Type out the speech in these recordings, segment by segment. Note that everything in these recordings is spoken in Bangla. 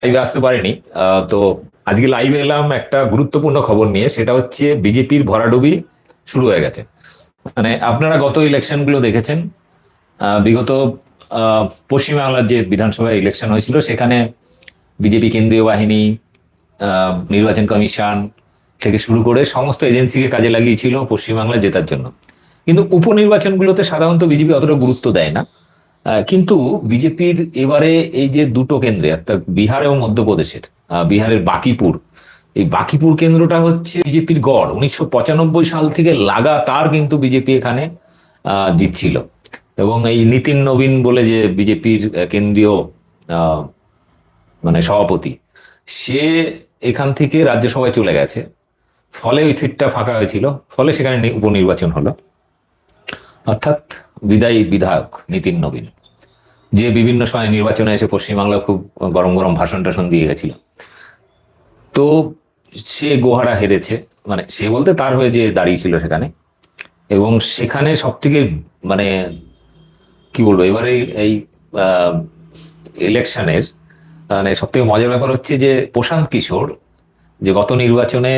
লাইভে আসতে পারিনি। তো আজকে লাইভে এলাম একটা গুরুত্বপূর্ণ খবর নিয়ে, সেটা হচ্ছে বিজেপির ভরাডুবি শুরু হয়ে গেছে। মানে আপনারা গত ইলেকশন গুলো দেখেছেন। বিগত পশ্চিমবাংলার যে বিধানসভা ইলেকশন হয়েছিল সেখানে বিজেপি কেন্দ্রীয় বাহিনী, নির্বাচন কমিশন থেকে শুরু করে সমস্ত এজেন্সিকে কাজে লাগিয়েছিল পশ্চিমবাংলায় জেতার জন্য। কিন্তু উপনির্বাচনগুলোতে সাধারণত বিজেপি অতটা গুরুত্ব দেয় না। কিন্তু বিজেপির এবারে এই যে দুটো কেন্দ্রে, অর্থাৎ বিহার এবং মধ্যপ্রদেশের, বিহারের বাকিপুর, এই বাকিপুর কেন্দ্রটা হচ্ছে বিজেপির গড়। 1995 সাল থেকে লাগাতার কিন্তু বিজেপি এখানে জিতছিল। এবং এই নীতিন নবীন বলে যে বিজেপির কেন্দ্রীয় আহ, মানে সভাপতি, সে এখান থেকে রাজ্যসভায় চলে গেছে। ফলে ওই সিটটা ফাঁকা হয়েছিল, ফলে সেখানে উপনির্বাচন হলো। অর্থাৎ বিদায়ী বিধায়ক নীতিন নবীন, যে বিভিন্ন সময় নির্বাচনে এসে পশ্চিমবাংলা খুব গরম গরম ভাষণ টাষণ দিয়ে গেছিল, তো সে গোহারা হেরেছে। মানে সে বলতে তার হয়ে যে দাঁড়িয়েছিল সেখানে। এবং সেখানে সব থেকে মানে কি বলবো, এবারে এই ইলেকশনের মানে সব থেকে মজার ব্যাপার হচ্ছে যে প্রশান্ত কিশোর, যে গত নির্বাচনে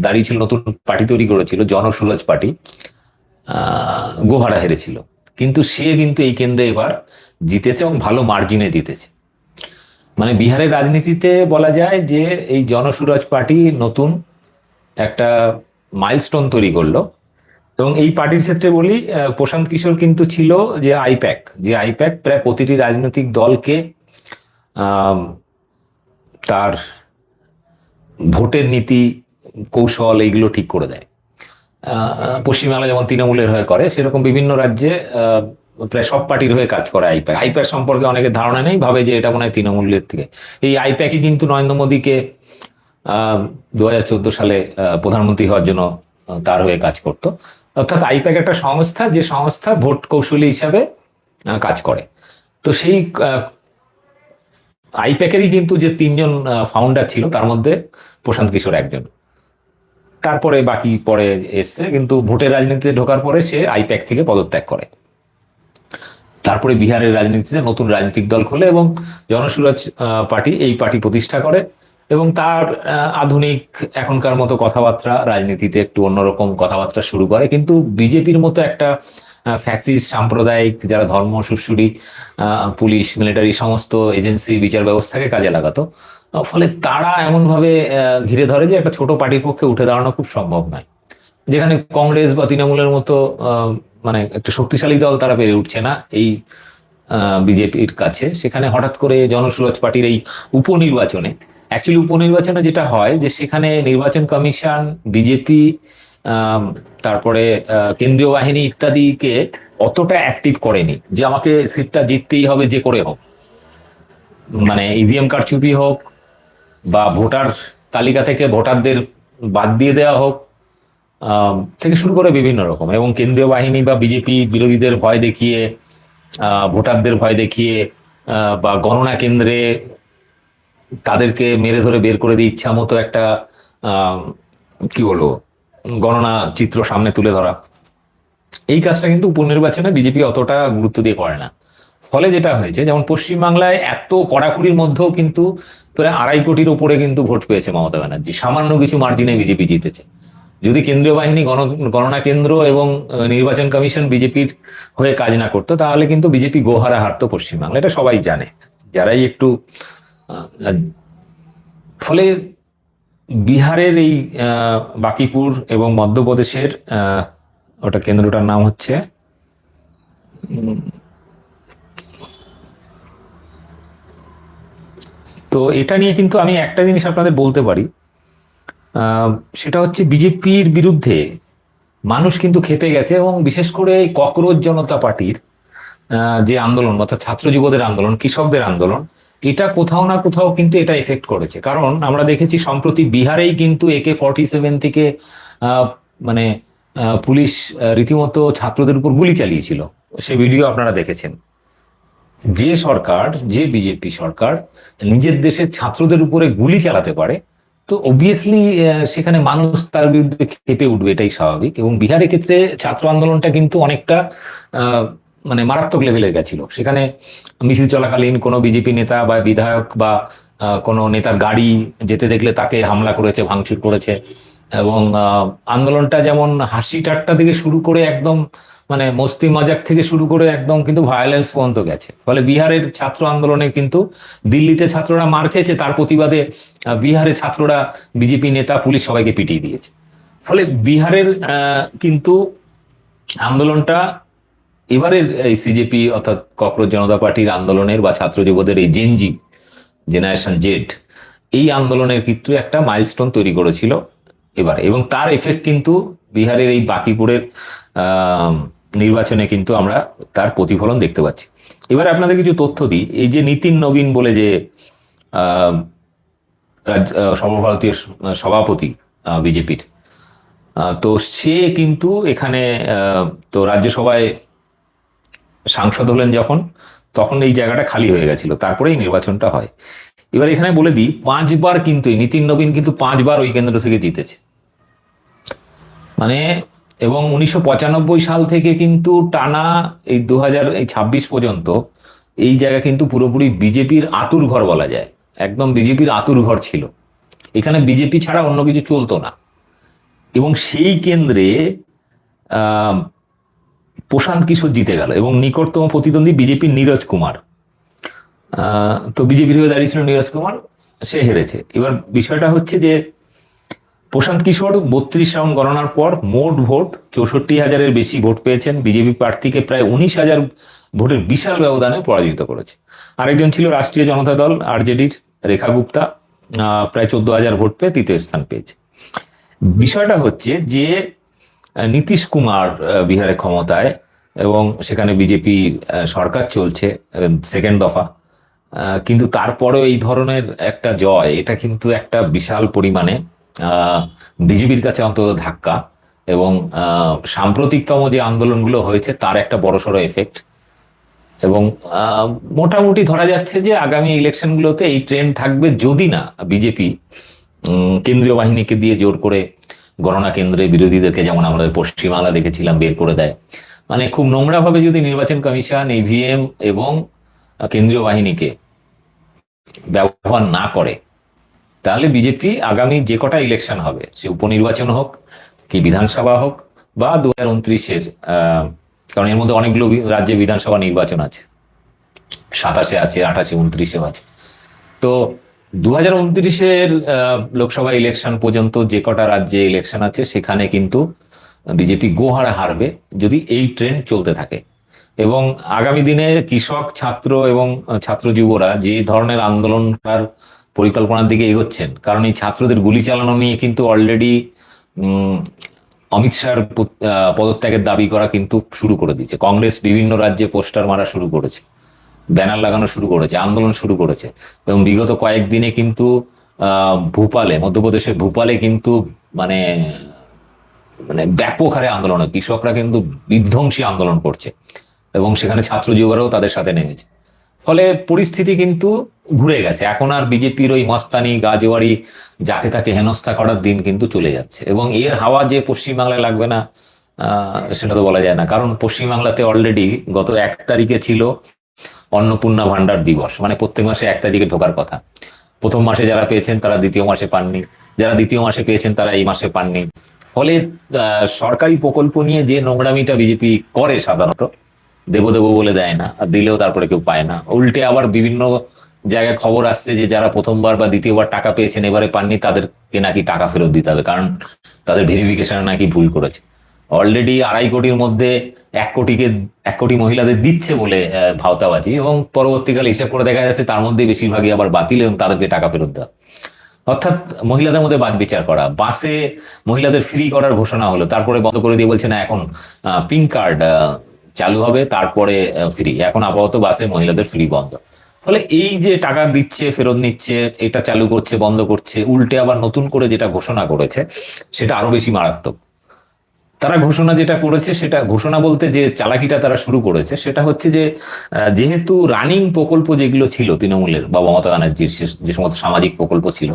দাঁড়িয়েছিল, নতুন পার্টি তৈরি করেছিল জনসুরাজ পার্টি, গোহারা হেরেছিল। কিন্তু সে কিন্তু এই কেন্দ্রে এবার জিতেছে এবং ভালো মার্জিনে জিতেছে। মানে বিহারের রাজনীতিতে বলা যায় যে এই জনসুরাজ পার্টি নতুন একটা মাইলস্টোন তৈরি করলো। এবং এই পার্টির ক্ষেত্রে বলি, প্রশান্ত কিশোর কিন্তু ছিল যে আইপ্যাক, যে আইপ্যাক প্রায় প্রতিটি রাজনৈতিক দলকে আহ, তার ভোটের নীতি, কৌশল এইগুলো ঠিক করে দেয়। পশ্চিমবাংলা যেমন তৃণমূলের হয়ে করে, সেরকম বিভিন্ন রাজ্যে প্রায় সব পার্টির হয়ে কাজ করে আইপ্যাক। আইপ্যাক সম্পর্কে অনেকের ধারণা নেই, ভাবে যে এটা মনে হয় তৃণমূলের থেকে। এই আইপ্যাকই কিন্তু নরেন্দ্র মোদীকে 2014 সালে প্রধানমন্ত্রী হওয়ার জন্য তার হয়ে কাজ করত। অর্থাৎ আইপ্যাক একটা সংস্থা, যে সংস্থা ভোট কৌশলী হিসাবে কাজ করে। তো সেই আইপ্যাকেরই কিন্তু যে তিনজন ফাউন্ডার ছিল, তার মধ্যে প্রশান্ত কিশোর একজন। তারপরে বাকি পরে এসছে, কিন্তু ভোটের রাজনীতিতে ঢোকার পরে সে আইপ্যাক থেকে পদত্যাগ করে। তারপরে বিহারের রাজনীতিতে নতুন রাজনৈতিক দল খোলে এবং জনসুরাজ পার্টি, এই পার্টি প্রতিষ্ঠা করে। এবং তার আধুনিক এখনকার মতো কথাবার্তা, রাজনীতিতে একটু অন্যরকম কথাবার্তা শুরু করে। কিন্তু বিজেপির মতো একটা ফ্যাসিস্ট সাম্প্রদায়িক, যারা ধর্ম সুশ্রুরি, পুলিশ, মিলিটারি, সমস্ত এজেন্সি, বিচার ব্যবস্থাকে কাজে লাগাতো। ফলে তারা এমন ভাবে ঘিরে ধরে যে একটা ছোট পার্টির পক্ষে উঠে দাঁড়ানো খুব সম্ভব নয়। যেখানে কংগ্রেস বা তৃণমূলের মতো মানে একটা শক্তিশালী দল, তারা পেরে উঠছে না এই বিজেপির কাছে, সেখানে হঠাৎ করে জনসুরাজ পার্টির এই উপনির্বাচনে, অ্যাকচুয়ালি উপনির্বাচনে যেটা হয় যে সেখানে নির্বাচন কমিশন, বিজেপি, তারপরে কেন্দ্রীয় বাহিনী ইত্যাদিকে অতটা অ্যাক্টিভ করেনি যে আমাকে সিটটা জিততেই হবে যে করে হোক। মানে ইভিএম কারচুপি হোক, বা ভোটার তালিকা থেকে ভোটারদের বাদ দিয়ে দেওয়া হোক, থেকে শুরু করে বিভিন্ন রকম। এবং কেন্দ্রীয় বাহিনী বা বিজেপি বিরোধীদের ভয় দেখিয়ে, ভোটারদের ভয় দেখিয়ে, বা গণনা কেন্দ্রে তাদেরকে মেরে ধরে বের করে দিয়ে ইচ্ছা মতো একটা আহ, কি বলবো, গণনা চিত্র সামনে তুলে ধরা, এই কাজটা কিন্তু উপনির্বাচনে বিজেপি অতটা গুরুত্ব দিয়ে করে না। ফলে যেটা হয়েছে, যেমন পশ্চিমবাংলায় এত কড়াকড়ির মধ্যেও কিন্তু প্রায় 2.5 কোটির উপরে কিন্তু ভোট পেয়েছে মমতা ব্যানার্জি, সামান্য কিছু মার্জিনে বিজেপি জিতেছে। যদি কেন্দ্রীয় বাহিনী, গণনা কেন্দ্র এবং নির্বাচন কমিশন বিজেপির হয়ে কাজ না করতো, তাহলে কিন্তু বিজেপি গোহারা হারতো পশ্চিমবাংলা, এটা সবাই জানে, যারাই একটু আহ, ফলে বিহারের এই বাকিপুর এবং মধ্যপ্রদেশের, ওটা কেন্দ্রটার নাম হচ্ছে তো এটা নিয়ে কিন্তু আমি একটা জিনিস আপনাদের বলতে পারি, সেটা হচ্ছে বিজেপির বিরুদ্ধে মানুষ কিন্তু ক্ষেপে গেছে। এবং বিশেষ করে এই ককরোচ জনতা পার্টির যে আন্দোলন, অর্থাৎ ছাত্র যুবদের আন্দোলন, কৃষকদের আন্দোলন, এটা কোথাও না কোথাও কিন্তু এটা এফেক্ট করেছে। কারণ আমরা দেখেছি সম্প্রতি বিহারেই কিন্তু AK-47 থেকে মানে পুলিশ রীতিমতো ছাত্রদের উপর গুলি চালিয়েছিল। সে ভিডিও আপনারা দেখেছেন। যে সরকার, যে বিজেপি সরকার নিজের দেশের ছাত্রদের উপরে গুলি চালাতে পারে, তো অবভিয়াসলি সেখানে মানুষ তার বিরুদ্ধে ক্ষেপে উঠবে, এটাই স্বাভাবিক। এবং বিহারের ক্ষেত্রে ছাত্র আন্দোলনটা কিন্তু অনেকটা মানে মারাত্মক লেভেলে গেছিল। সেখানে মিছিল চলাকালীন কোনো বিজেপি নেতা বা বিধায়ক বা কোনো নেতার গাড়ি যেতে দেখলে তাকে হামলা করেছে, ভাঙচুর করেছে। এবং আন্দোলনটা যেমন হাসি ঠাট্টা থেকে শুরু করে একদম মানে মস্তি মজাক থেকে শুরু করে একদম কিন্তু ভায়োলেন্স পর্যন্ত গেছে। ফলে বিহারের ছাত্র আন্দোলনে কিন্তু দিল্লিতে ছাত্ররা মার খেয়েছে, তার প্রতিবাদে বিহারের ছাত্ররা বিজেপি নেতা পুলিশ সবাইকে পিটিয়ে দিয়েছে। ফলে বিহারের কিন্তু আন্দোলনটা এবারের এই সিজেপি অর্থাৎ ককরোচ জনতা পার্টির আন্দোলনের বা ছাত্র যুবদের এই জেনজি জেনারেশন জেড এই আন্দোলনের কিন্তু একটা মাইলস্টোন তৈরি করেছিল এবারে, এবং তার এফেক্ট কিন্তু বিহারের এই বাকিপুরের নির্বাচনে কিন্তু আমরা তার প্রতিফলন দেখতে পাচ্ছি। এবারে আপনাদের কিছু তথ্য দিই। এই যে নীতিন নবীন বলে যে সর্বভারতীয় সভাপতি বিজেপির, তো সে কিন্তু এখানে তো রাজ্যসভায় সাংসদ হলেন যখন, তখন এই জায়গাটা খালি হয়ে গেছিল, তারপরেই নির্বাচনটা হয়। এবার এখানে বলে দিই 5বার কিন্তু নীতিন নবীন কিন্তু 5বার ওই কেন্দ্র থেকে জিতেছে। মানে এবং 1995 সাল থেকে কিন্তু টানা এই 2026 পর্যন্ত এই জায়গা কিন্তু পুরোপুরি বিজেপির আতুর ঘর বলা যায়, একদম বিজেপির আতুর ঘর ছিল। এখানে বিজেপি ছাড়া অন্য কিছু চলতো না। এবং সেই কেন্দ্রে প্রশান্ত কিশোর জিতে গেল এবং নিকটতম প্রতিদ্বন্দ্বী বিজেপির নীরজ কুমার, তো বিজেপির হয়ে দাঁড়িয়েছিল নীরজ কুমার, সে হেরেছে। এবার বিষয়টা হচ্ছে যে প্রশান্ত কিশোর 32 রাউন্ড গণনার পর মোট ভোট 64,000-এর বেশি ভোট পেয়েছেন, বিজেপি প্রার্থীকে প্রায় 19,000 ভোটের বিশাল ব্যবধানে পরাজিত করেছে। আরেকজন ছিল রাষ্ট্রীয় জনতা দল আরজেডির রেখা গুপ্তা, প্রায় 14,000 ভোট পেয়ে তৃতীয় স্থান পেয়েছে। বিষয়টা হচ্ছে যে নীতিশ কুমার বিহারে ক্ষমতায় এবং সেখানে বিজেপি সরকার চলছে সেকেন্ড দফা, কিন্তু তারপরেও এই ধরনের একটা জয়, এটা কিন্তু একটা বিশাল পরিমাণে বিজেপির কাছে অন্তত ধাক্কা, এবং সাম্প্রতিকতম যে আন্দোলনগুলো হয়েছে তার একটা বড়সড় এফেক্ট। এবং মোটামুটি ধরা যাচ্ছে যে আগামী ইলেকশনগুলোতে এই ট্রেন্ড থাকবে, যদি না বিজেপি কেন্দ্রীয় বাহিনীকে দিয়ে জোর করে গণনা কেন্দ্রে বিরোধীদেরকে, যেমন আমাদের পশ্চিমবাংলা দেখেছিলাম, বের করে দেয়। মানে খুব নোংরাভাবে যদি নির্বাচন কমিশন ইভিএম এবং কেন্দ্রীয় বাহিনীকে ব্যবহার না করে, তাহলে বিজেপি আগামী যে কটা ইলেকশন হবে, সে উপনির্বাচন হোক কি বিধানসভা হোক বা 2029-এর, কারণ এর মধ্যে অনেকগুলো রাজ্যে বিধানসভা নির্বাচন আছে, 27-এ আছে, 28-এ, 29-এও আছে। তো 2029-এর লোকসভা ইলেকশন পর্যন্ত যে কটা রাজ্যে ইলেকশন আছে সেখানে কিন্তু বিজেপি গোহারা হারবে যদি এই ট্রেন্ড চলতে থাকে। এবং আগামী দিনে কৃষক, ছাত্র এবং ছাত্র যুবরা যে ধরনের আন্দোলনকার পরিকল্পনার দিকে এগোচ্ছেন, কারণ এই ছাত্রদের গুলি চালানো নিয়ে কিন্তু অলরেডি অমিত শাহর পদত্যাগের দাবি করা কিন্তু শুরু করে দিয়েছে। কংগ্রেস বিভিন্ন রাজ্যে পোস্টার মারা শুরু করেছে, ব্যানার লাগানো শুরু করেছে, আন্দোলন শুরু করেছে। এবং বিগত কয়েকদিনে কিন্তু ভোপালে, মধ্যপ্রদেশের ভোপালে কিন্তু মানে মানে ব্যাপক হারে আন্দোলন, কৃষকরা কিন্তু বিধ্বংসী আন্দোলন করছে এবং সেখানে ছাত্র যুবরাও তাদের সাথে নেমেছে। ফলে পরিস্থিতি কিন্তু ঘুরে গেছে। এখন আর বিজেপির ওই মস্তানি গাজোয়ারি যাকে তাকে হেনস্থা করার দিন কিন্তু চলে যাচ্ছে। এবং এর হাওয়া যে পশ্চিমবাংলায় লাগবে না সেটা তো বলা যায় না, কারণ পশ্চিমবাংলাতে অলরেডি গত 1 তারিখে ছিল অন্নপূর্ণা ভান্ডার দিবস, মানে প্রত্যেক মাসে 1 তারিখে ঢোকার কথা। প্রথম মাসে যারা পেয়েছেন তারা দ্বিতীয় মাসে পাননি, যারা দ্বিতীয় মাসে পেয়েছেন তারা এই মাসে পাননি। ফলে সরকারি প্রকল্প নিয়ে যে নোংরামিটা বিজেপি করে, সাধারণত দেবো দেবো বলে দেয় না, আর দিলেও তারপরে কেউ পায় না। উল্টে আবার বিভিন্ন জায়গায় খবর আসছে যে যারা প্রথমবার বা দ্বিতীয়বার টাকা পেয়েছেন এবারে পাননি, তাদেরকে নাকি টাকা ফেরত দিতে হবে, কারণ তাদের ভেরিফিকেশনে নাকি ভুল করেছে। অলরেডি 2.5 কোটির মধ্যে 1 কোটি মহিলাদের দিচ্ছে বলে ভাওতাবাজি, এবং পরবর্তীকালে হিসাব করে দেখা যাচ্ছে তার মধ্যে বেশিরভাগই আবার বাতিল এবং তাদেরকে টাকা ফেরত দেওয়া। অর্থাৎ মহিলাদের মধ্যে বাদ বিচার করা। বাসে মহিলাদের ফ্রি করার ঘোষণা হলো, তারপরে বন্ধ করে দিয়ে বলছে না এখন পিঙ্ক কার্ড চালু হবে, তারপরে ফ্রি। এখন আপাতত বাসে মহিলাদের ফ্রি বন্ধ। ফলে এই যে টাকা দিচ্ছে ফেরত নিচ্ছে, এটা চালু করছে বন্ধ করছে, উল্টে আবার নতুন করে যেটা ঘোষণা করেছে সেটা আরো বেশি মারাত্মক। তারা ঘোষণা যেটা করেছে, সেটা ঘোষণা বলতে যে চালাকিটা তারা শুরু করেছে সেটা হচ্ছে যে যেহেতু রানিং প্রকল্প যেগুলো ছিল তৃণমূলের বা মমতা ব্যানার্জির যে সমস্ত সামাজিক প্রকল্প ছিল,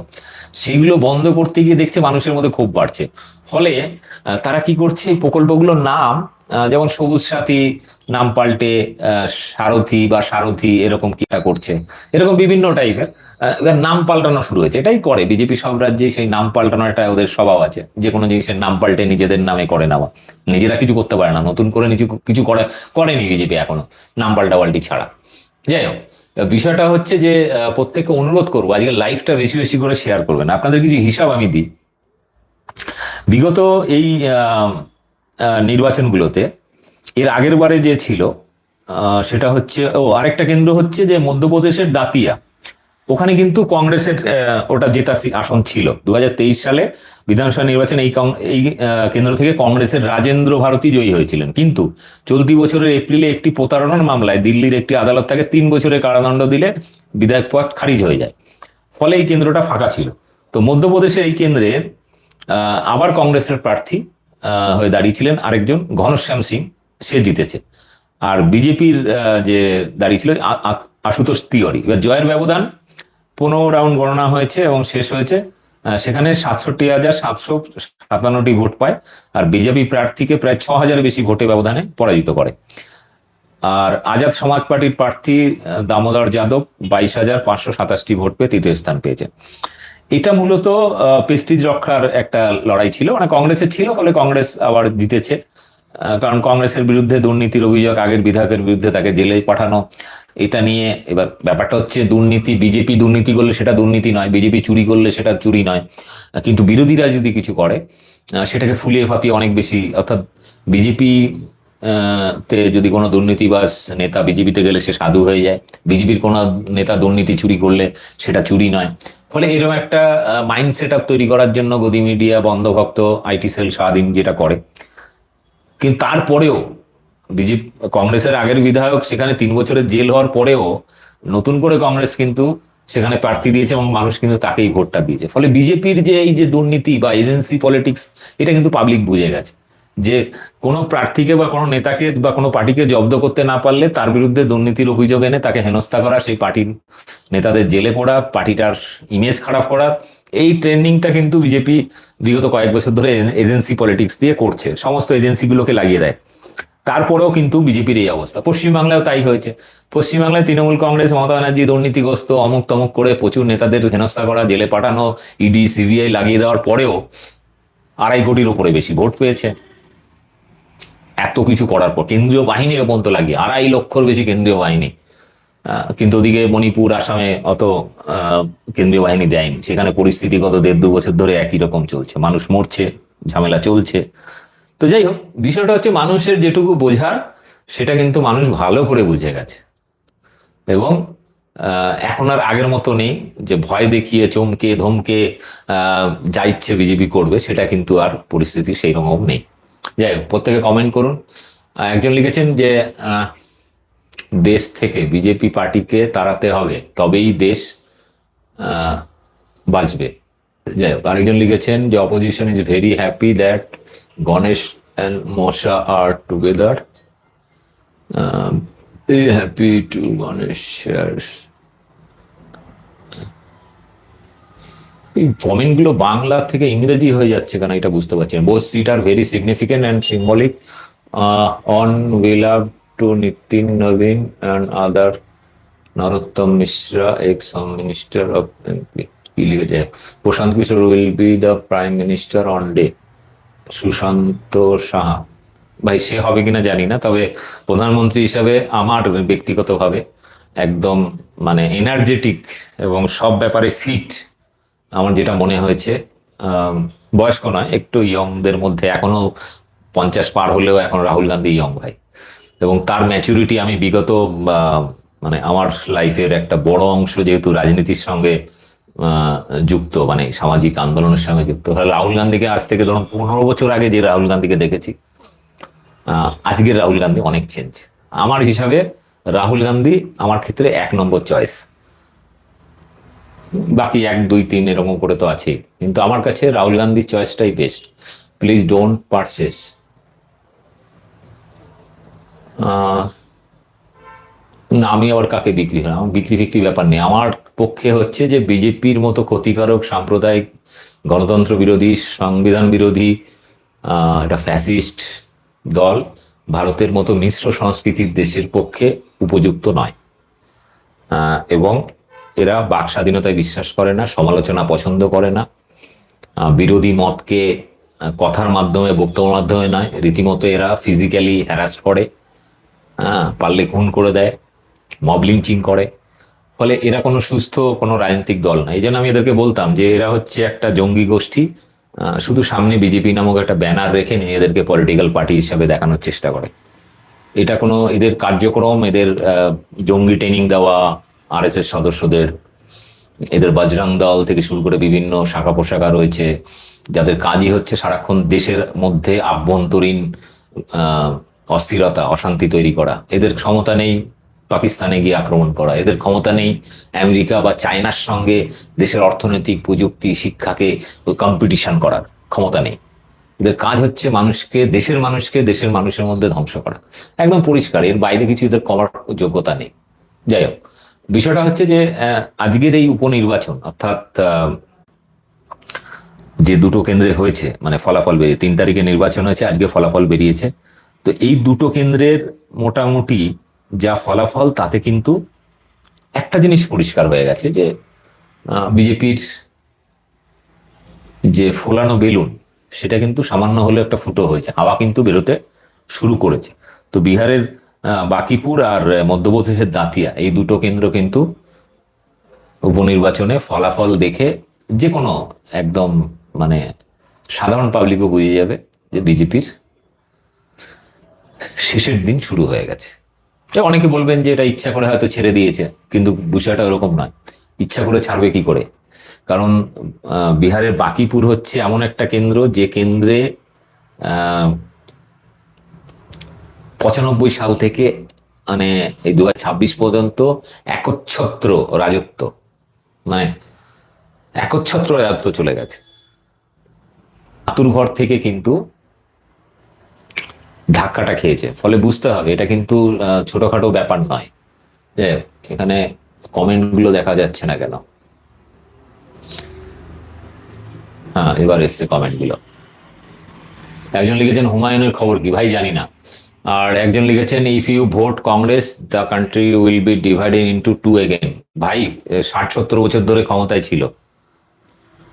সেগুলো বন্ধ করতে গিয়ে দেখছে মানুষের মধ্যে ক্ষোভ বাড়ছে। ফলে তারা কি করছে, এই প্রকল্পগুলোর নাম যেমন সবুজ সাথী নাম পাল্টে সারথী বা সারথী এরকম কিটা করছে, এরকম বিভিন্ন টাইপের এবার নাম পাল্টানো শুরু হয়েছে, এটাই করে বিজেপি সব রাজ্যে, সেই নাম পাল্টানোর একটা ওদের স্বভাব আছে, যে কোনো জিনিসের নাম পাল্টে নিজেদের নামে করে নেওয়া। নিজেরা কিছু করতে পারে না, নতুন করে কিছু করেনি বিজেপি এখনো, নাম পাল্টাপাল্টি ছাড়া। যাই হোক, বিষয়টা হচ্ছে যে প্রত্যেককে অনুরোধ করবো আজকে লাইভটা বেশি বেশি করে শেয়ার করবেন। আপনাদের কিছু হিসাব আমি দিই। বিগত এই নির্বাচনগুলোতে এর আগের বারে যে ছিল সেটা হচ্ছে, আরেকটা কেন্দ্র হচ্ছে যে মধ্যপ্রদেশের দাতিয়া, ওখানে কিন্তু কংগ্রেসের ওটা জেতা আসন ছিল 2023 সালে বিধানসভা নির্বাচনে। এই কেন্দ্র থেকে কংগ্রেসের রাজেন্দ্র ভারতী জয়ী হয়েছিলেন, কিন্তু চলতি বছরের এপ্রিলে একটি প্রতারণার মামলায় দিল্লির একটি আদালত তাকে 3 বছরের কারাদণ্ড দিলে বিধায়ক পদ খারিজ হয়ে যায়, ফলে এই কেন্দ্রটা ফাঁকা ছিল। তো মধ্যপ্রদেশের এই কেন্দ্রের আবার কংগ্রেসের প্রার্থী হয়ে দাঁড়িয়েছিলেন আরেকজন ঘনশ্যাম সিং, সে জিতেছে। আর বিজেপির যে দাঁড়িয়েছিল আশুতোষ তিওয়ারি। এবার জয়ের ব্যবধান 15 রাউন্ড গণনা হয়েছে এবং শেষ হয়েছে, সেখানে 67,757টি ভোট পায়, আর বিজেপি প্রার্থীকে প্রায় 6,000 বেশি ভোটে ব্যবধানে পরাজিত করে। আর আজাদ সমাজ পার্টির প্রার্থী দামোদর যাদব 22,527টি ভোট পেয়ে তৃতীয় স্থান পেয়েছেন। এটা মূলত প্রেস্টিজ রক্ষার একটা লড়াই ছিল, মানে কংগ্রেসের ছিল, ফলে কংগ্রেস আবার জিতেছে। কারণ কংগ্রেসের বিরুদ্ধে দুর্নীতির অভিযোগ, আগের বিধায়কের বিরুদ্ধে তাকে জেলে পাঠানো, এটা নিয়ে এবার ব্যাপারটা হচ্ছে দুর্নীতি। বিজেপি দুর্নীতি করলে সেটা দুর্নীতি নয়, বিজেপি চুরি করলে সেটা চুরি নয়, কিন্তু বিরোধীরা যদি কিছু করে সেটাকে ফুলিয়ে ফাঁপিয়ে অনেক বেশি, অর্থাৎ বিজেপি তে যদি কোনো দুর্নীতিবাজ নেতা বিজেপিতে গেলে সে সাধু হয়ে যায়, বিজেপির কোনো নেতা দুর্নীতি চুরি করলে সেটা চুরি নয়। ফলে এরকম একটা মাইন্ড সেট আপ তৈরি করার জন্য গদি মিডিয়া, বন্ধভক্ত, আইটি সেল, স্বাধীন যেটা করে। কিন্তু তারপরেও বিজেপি, কংগ্রেসের আগের বিধায়ক সেখানে 3 বছরের জেল হওয়ার পরেও নতুন করে কংগ্রেস কিন্তু সেখানে প্রার্থী দিয়েছে এবং মানুষ কিন্তু তাকেই ভোটটা দিয়েছে। ফলে বিজেপির যে এই যে দুর্নীতি বা এজেন্সি পলিটিক্স, এটা কিন্তু পাবলিক বুঝে গেছে, যে কোনো প্রার্থীকে বা কোনো নেতাকে বা কোনো পার্টিকে জব্দ করতে না পারলে তার বিরুদ্ধে দুর্নীতির অভিযোগ এনে তাকে হেনস্থা করা, সেই পার্টির নেতাদের জেলে পড়া, পার্টিটার ইমেজ খারাপ করা, এই ট্রেন্ডিংটা কিন্তু বিজেপি বিগত কয়েক বছর ধরে এজেন্সি পলিটিক্স দিয়ে করছে, সমস্ত এজেন্সিগুলোকে লাগিয়ে দেয়। তারপরেও কিন্তু বিজেপির এই অবস্থা। পশ্চিমবাংলায় তাই হয়েছে। পশ্চিমবাংলায় তৃণমূল কংগ্রেস, মমতা ব্যানার্জি দুর্নীতিগ্রস্ত অমুক তমুক করে প্রচুর নেতাদের হেনস্থা করা, জেলে পাঠানো, ইডি সিবিআই লাগিয়ে দেওয়ার পরেও 2.5 কোটির উপরে বেশি ভোট পেয়েছে। এত কিছু করার পর কেন্দ্রীয় বাহিনী পর্যন্ত লাগিয়ে 2.5 লক্ষর বেশি কেন্দ্রীয় বাহিনী, কিন্তু ওদিকে মণিপুর, আসামে অত কেন্দ্রীয় বাহিনী দেয়নি। সেখানে পরিস্থিতি গত 1.5-2 বছর ধরে একই রকম চলছে, মানুষ মরছে, ঝামেলা চলছে। তো যাই হোক, বিষয়টা হচ্ছে মানুষের যেটুকু বোঝার সেটা কিন্তু মানুষ ভালো করে বুঝে গেছে, এবং এখন আর আগের মতো নেই যে ভয় দেখিয়ে চমকে ধমকে যা ইচ্ছে বিজেপি করবে, সেটা কিন্তু আর পরিস্থিতি সেই রকম নেই। যাই হোক, প্রত্যেকে কমেন্ট করুন। একজন লিখেছেন যে দেশ থেকে বিজেপি পার্টিকে তাড়াতে হবে, তবেই দেশ বাঁচবে। যাই হোক, আরেকজন লিখেছেন যে opposition is very happy that Ganesh and মশা are together, happy to Ganesh. এই কমেন্টগুলো বাংলা থেকে ইংরেজি হয়ে যাচ্ছে কেন এটা বুঝতে পারছি না। Both seat are very significant and symbolic on will to Nitin Navin and other Narottam Mishra, ex-Home Minister of MP. Prashant Kishore will be the Prime Minister on day. Sushant Saha, ভাই সে হবে কিনা জানি না, তবে প্রধানমন্ত্রী হিসাবে আমার ব্যক্তিগতভাবে একদম মানে এনার্জেটিক এবং সব ব্যাপারে ফিট আমার যেটা মনে হয়েছে। বয়স্ক নয়, একটু ইয়ংদের মধ্যে, এখনো 50 পার হলেও এখন রাহুল গান্ধী ইয়ং ভাই, এবং তার ম্যাচুরিটি আমি বিগত মানে আমার লাইফের একটা বড় অংশ যেহেতু রাজনীতির সঙ্গে যুক্ত, মানে সামাজিক আন্দোলনের সঙ্গে যুক্ত, রাহুল গান্ধীকে আজ থেকে ধরুন 15 বছর আগে যে রাহুল গান্ধীকে দেখেছি, আজকের রাহুল গান্ধী অনেক চেঞ্জ। আমার হিসাবে রাহুল গান্ধী আমার ক্ষেত্রে 1 নম্বর চয়েস, বাকি 1, 2, 3 এরকম করে তো আছে, কিন্তু আমার কাছে রাহুল গান্ধীর চয়েসটাই বেস্ট। Please don't purchase. না, আমি আবার কাকে বিক্রি হয়, আমার বিক্রি ব্যাপার নেই। আমার পক্ষে হচ্ছে যে বিজেপির মতো ক্ষতিকারক, সাম্প্রদায়িক, গণতন্ত্র বিরোধী, সংবিধান বিরোধী, এটা ফ্যাসিস্ট দল ভারতের মতো মিশ্র সংস্কৃতির দেশের পক্ষে উপযুক্ত নয়, এবং এরা বাক স্বাধীনতায় বিশ্বাস করে না, সমালোচনা পছন্দ করে না, বিরোধী মতকে কথার মাধ্যমে, বক্তব্যের মাধ্যমে নয়, রীতিমতো এরা ফিজিক্যালি হ্যারাস করে, পারলে খুন করে দেয়, মব লিঞ্চিং করে। ফলে এরা কোনো সুস্থ কোনো রাজনৈতিক দল না। এই জন্য আমি এদেরকে বলতাম যে এরা হচ্ছে একটা জঙ্গি গোষ্ঠী, শুধু সামনে বিজেপি নামক একটা ব্যানার রেখে নিজেদেরকে পলিটিক্যাল পার্টি হিসাবে দেখানোর চেষ্টা করে। এটা কোনো এদের কার্যক্রম, এদের জঙ্গি ট্রেনিং দেওয়া আরএসএস সদস্যদের, এদের বজরং দল থেকে শুরু করে বিভিন্ন শাখা পোশাখা রয়েছে, যাদের কাজই হচ্ছে সারাক্ষণ দেশের মধ্যে আভ্যন্তরীণ অস্থিরতা, অশান্তি তৈরি করা। এদের ক্ষমতা নেই পাকিস্তানে গিয়ে আক্রমণ করা, এদের ক্ষমতা নেই আমেরিকা বা চায়নার সঙ্গে দেশের অর্থনৈতিক, প্রযুক্তি, শিক্ষাকে কম্পিটিশন করার ক্ষমতা নেই। এদের কাজ হচ্ছে মানুষকে, দেশের মানুষের মধ্যে ধ্বংস করা। একদম পরিষ্কার, এর বাইরে কিছু এদের করার যোগ্যতা নেই। যাই হোক, বিষয়টা হচ্ছে যে আজকের এই উপনির্বাচন, অর্থাৎ যে দুটো কেন্দ্রে হয়েছে, মানে ফলাফল বেরিয়ে 3 তারিখে নির্বাচন হয়েছে, আজকে ফলাফল বেরিয়েছে। তো এই দুটো কেন্দ্রের মোটামুটি যা ফলাফল, তাতে কিন্তু একটা জিনিস পরিষ্কার হয়ে গেছে যে বিজেপির যে ফোলানো বেলুন, সেটা কিন্তু সামান্য হলেও একটা ফুটো হয়েছে, হাওয়া কিন্তু বেরোতে শুরু করেছে। তো বিহারের বাকিপুর আর মধ্যপ্রদেশের দাতিয়া, এই দুটো কেন্দ্র কিন্তু উপনির্বাচনে ফলাফল দেখে যে কোনো একদম মানে সাধারণ পাবলিকও বুঝে যাবে যে বিজেপির শেষের দিন শুরু হয়ে গেছে। অনেকে বলবেন যে এটা ইচ্ছা করে হয়তো ছেড়ে দিয়েছে, কিন্তু বিষয়টা ওরকম নয়। ইচ্ছা করে ছাড়বে কি করে? কারণ বিহারের বাকিপুর হচ্ছে এমন একটা কেন্দ্র, যে কেন্দ্রে 95 সাল থেকে মানে এই 2026 পর্যন্ত একচ্ছত্র রাজত্ব, মানে একচ্ছত্র রাজত্ব চলে গেছে। আতুর ঘর থেকে কিন্তু ধাক্কাটা খেয়েছে। ফলে বুঝতে হবে এটা কিন্তু ছোটখাটো ব্যাপার নয়। যে এখানে কমেন্ট গুলো দেখা যাচ্ছে না কেন? হ্যাঁ, এবার এসছে কমেন্ট গুলো। একজন লিখেছেন হুমায়ুনের খবর কি ভাই, জানি না। আর একজন লিখেছেন if you vote Congress the country will be divided into two again. ভাই 60-70 বছর ধরে ক্ষমতায় ছিল,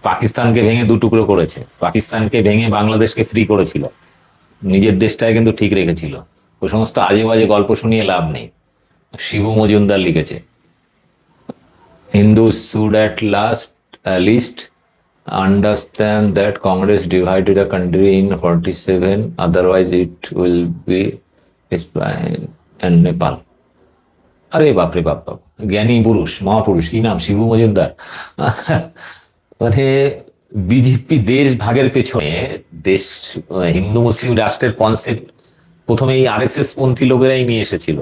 পাকিস্তানকে ভেঙে দুটুকরো করেছে, পাকিস্তানকে ভেঙে বাংলাদেশকে ফ্রি করেছিল, নিজের দেশটায় কিন্তু ঠিক রেখেছিল। ওই সমস্ত আজে বাজে গল্প শুনিয়ে লাভ নেই। শিবু মজুমদার লিখেছে Hindus should at least understand that Congress divided the country in 47, otherwise it will be Spain and Nepal. আরে বাপরে বাপ বাপ, জ্ঞানী পুরুষ, মহাপুরুষ, কি নাম, শিবু মজুমদার। মানে বিজেপি দেশ ভাগের পেছনে, দেশ হিন্দু মুসলিম রাষ্ট্রের কনসেপ্ট প্রথমে এই আরএসএস পন্থী লোকেরাই নিয়ে এসেছিল,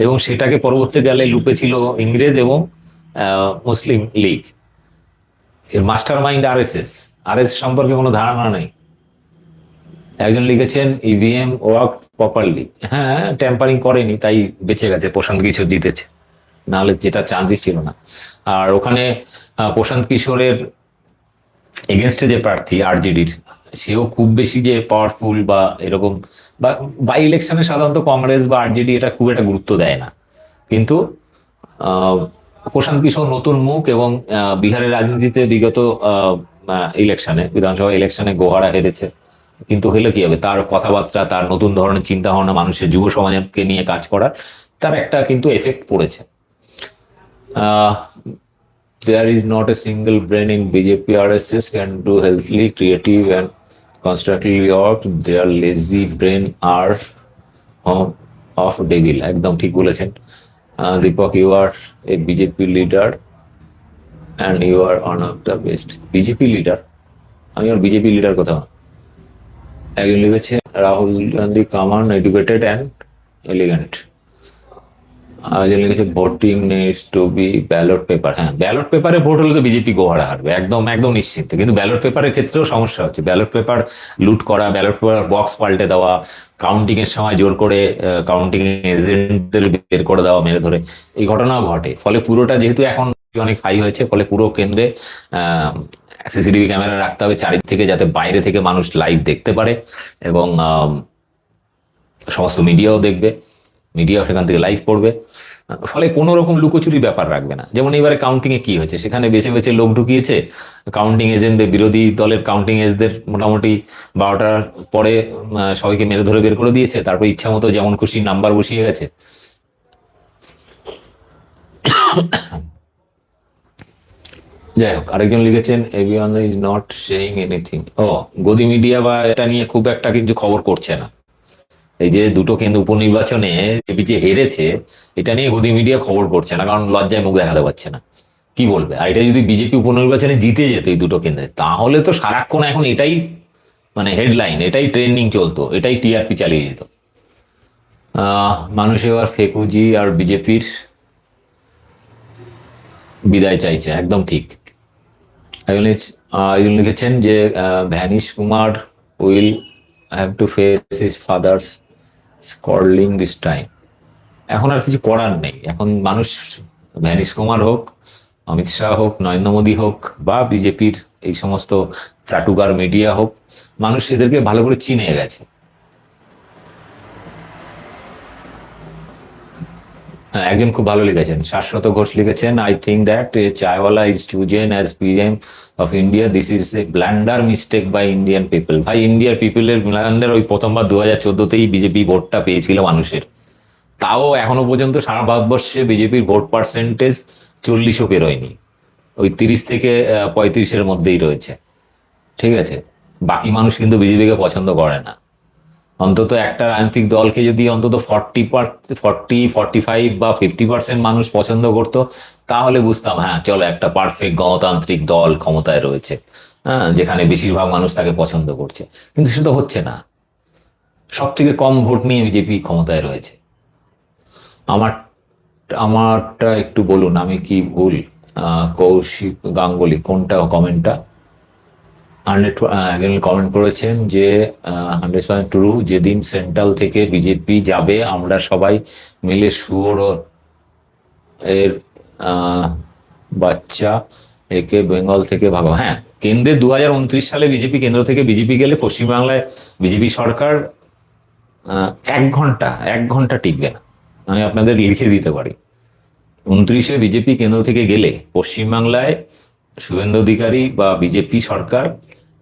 এবং সেটাকে পরবর্তীকালে লুপেছিল ইংরেজ এবং মুসলিম লীগ। এর মাস্টার মাইন্ড আরএসএস সম্পর্কে কোনো ধারণা নেই। একজন লিখেছেন ইভিএম ওয়ার্ক প্রপারলি। হ্যাঁ, ট্যাম্পারিং করেনি, তাই বেঁচে গেছে, প্রশান্ত কিশোর জিতেছে, নাহলে জেতার চান্সই ছিল না। আর ওখানে প্রশান্ত কিশোরের এগেনস্টে যে প্রার্থী আরজেডির, সেও খুব বেশি যে পাওয়ারফুল বা এরকম, বা বাই ইলেকশনে সাধারণত কংগ্রেস বা আরজেডি এটা খুব একটা গুরুত্ব দেয় না। কিন্তু প্রশান্ত কিশোর নতুন মুখ, এবং বিহারের রাজনীতিতে বিগত ইলেকশনে, বিধানসভা ইলেকশনে গোহারা হেরেছে, কিন্তু হলে কি হবে, তার কথাবার্তা, তার নতুন ধরনের চিন্তা ভাবনা, মানুষের যুব সমাজকে নিয়ে কাজ করার, তার একটা কিন্তু এফেক্ট পড়েছে। There is not a single brain in BJP RSS can do healthily, creative and constructively work. Their lazy brain are of devil. একদম ঠিক বলেছেন Dipak, you are a BJP leader and you are one of the best. BJP leader? আমি আর বিজেপি লিডার কোথাও। একজন লিখেছে রাহুল গান্ধী কামান এডুকেটেড অ্যান্ড এলিগেন্ট। একজন লিখেছে voting needs to be ballot paper. হ্যাঁ, ব্যালট পেপারে ভোট হলে তো বিজেপি গোহারা হারবে, একদম একদম নিশ্চিত। কিন্তু ব্যালট পেপারের ক্ষেত্রেও সমস্যা হচ্ছে, ব্যালট পেপার লুট করা, ব্যালট পেপার বক্স পাল্টে দেওয়া, কাউন্টিং এর সময় জোর করে কাউন্টিং এজেন্টদের বের করে দেওয়া মেরে ধরে, এই ঘটনাও ঘটে। ফলে পুরোটা যেহেতু এখন অনেক হাই হয়েছে, ফলে পুরো কেন্দ্রে সিসিটিভি ক্যামেরা রাখতে হবে চারিদিকে, যাতে বাইরে থেকে মানুষ লাইভ দেখতে পারে, এবং সমস্ত মিডিয়াও দেখবে, মিডিয়াও সেখান থেকে লাইভ করবে। ফলে কোনো রকম লুকোচুরি ব্যাপার রাখবে না। যেমন এবারে কাউন্টিং এ কি হয়েছে, সেখানে বেছে বেছে লোক ঢুকিয়েছে কাউন্টিং এজেন্টদের, বিরোধী দলের কাউন্টিং এজেন্টদের মোটামুটি 12টার পরে সবাইকে মেরে ধরে বের করে দিয়েছে, তারপর ইচ্ছা মতো যেমন খুশি নাম্বার বসিয়ে গেছে। যাই হোক, আরেকজন লিখেছেন everyone is not saying anything. ও, গদি মিডিয়া বা এটা নিয়ে খুব একটা কিছু খবর করছে না। এই যে দুটো কেন্দ্র উপনির্বাচনে বিজেপি যে হেরেছে, এটা নিয়ে গদি মিডিয়া খবর করছে না, কারণ লজ্জায় মুখ দেখাতে পারছে না, কি বলবে। আর এটা যদি বিজেপি উপনির্বাচনে জিতে যেত এই দুটো কেন্দ্রে, তাহলে তো সারাক্ষণ এখন এটাই মানে হেডলাইন, এটাই ট্রেন্ডিং চলতো, এটাই টিআরপি চালিয়ে যেত। মানুষ এবার ফেকুজি আর বিজেপির বিদায় চাইছে, একদম ঠিক। একজন লিখেছেন যে Vanish Kumar will have to face his father's scolding this time. এখন আর কিছু করার নেই, এখন মানুষ ভ্যানিশ কুমার হোক, অমিত শাহ হোক, নরেন্দ্র মোদী হোক, বা বিজেপির এই সমস্ত চাটুকার মিডিয়া হোক, মানুষ এদেরকে ভালো করে চিনে গেছে। একজন খুব ভালো লিখেছেন, শাশ্বত ঘোষ লিখেছেন, I think that chaiwala is chosen as PM of India, this is a blunder mistake by Indian people. ভাই, ইন্ডিয়ার পিপলের ব্ল্যান্ডার। ওই প্রথমবার 2014তেই বিজেপি ভোটটা পেয়েছিল মানুষের, তাও এখনো পর্যন্ত সারা ভারতবর্ষে বিজেপির ভোট পার্সেন্টেজ 40ও পেরোয়নি, ওই 30 থেকে 35-এর মধ্যেই রয়েছে। ঠিক আছে, বাকি মানুষ কিন্তু বিজেপিকে পছন্দ করে না। অন্তত একটা রাজনৈতিক দলকে যদি অন্তত 45 বা 50% মানুষ পছন্দ করতো, তাহলে বুঝতাম হ্যাঁ চলো একটা পারফেক্ট গণতান্ত্রিক দল ক্ষমতায় রয়েছে, হ্যাঁ, যেখানে বেশিরভাগ মানুষ তাকে পছন্দ করছে। কিন্তু সেটা হচ্ছে না, সব থেকে কম ভোট নিয়ে বিজেপি ক্ষমতায় রয়েছে। আমার আমারটা একটু বলুন, আমি কি ভুল? কৌশিক গাঙ্গুলি, কোনটা কমেন্টটা? 100 কমেন্ট করেছেন যে 100% ট্রু, যেদিন সেন্ট্রাল থেকে বিজেপি যাবে আমরা সবাই মিলে শুয়োর এর বাচ্চা একে বেঙ্গল থেকে ভাগো। হ্যাঁ, কেন্দ্রে 2029 সালে বিজেপি কেন্দ্র থেকে বিজেপি গেলে পশ্চিমবাংলায় বিজেপি সরকার 1 ঘন্টা টিকবে না। আমি আপনাদের লিখে দিতে পারি, 29-এ বিজেপি কেন্দ্র থেকে গেলে পশ্চিমবাংলায় শুভেন্দু অধিকারী বা বিজেপি সরকার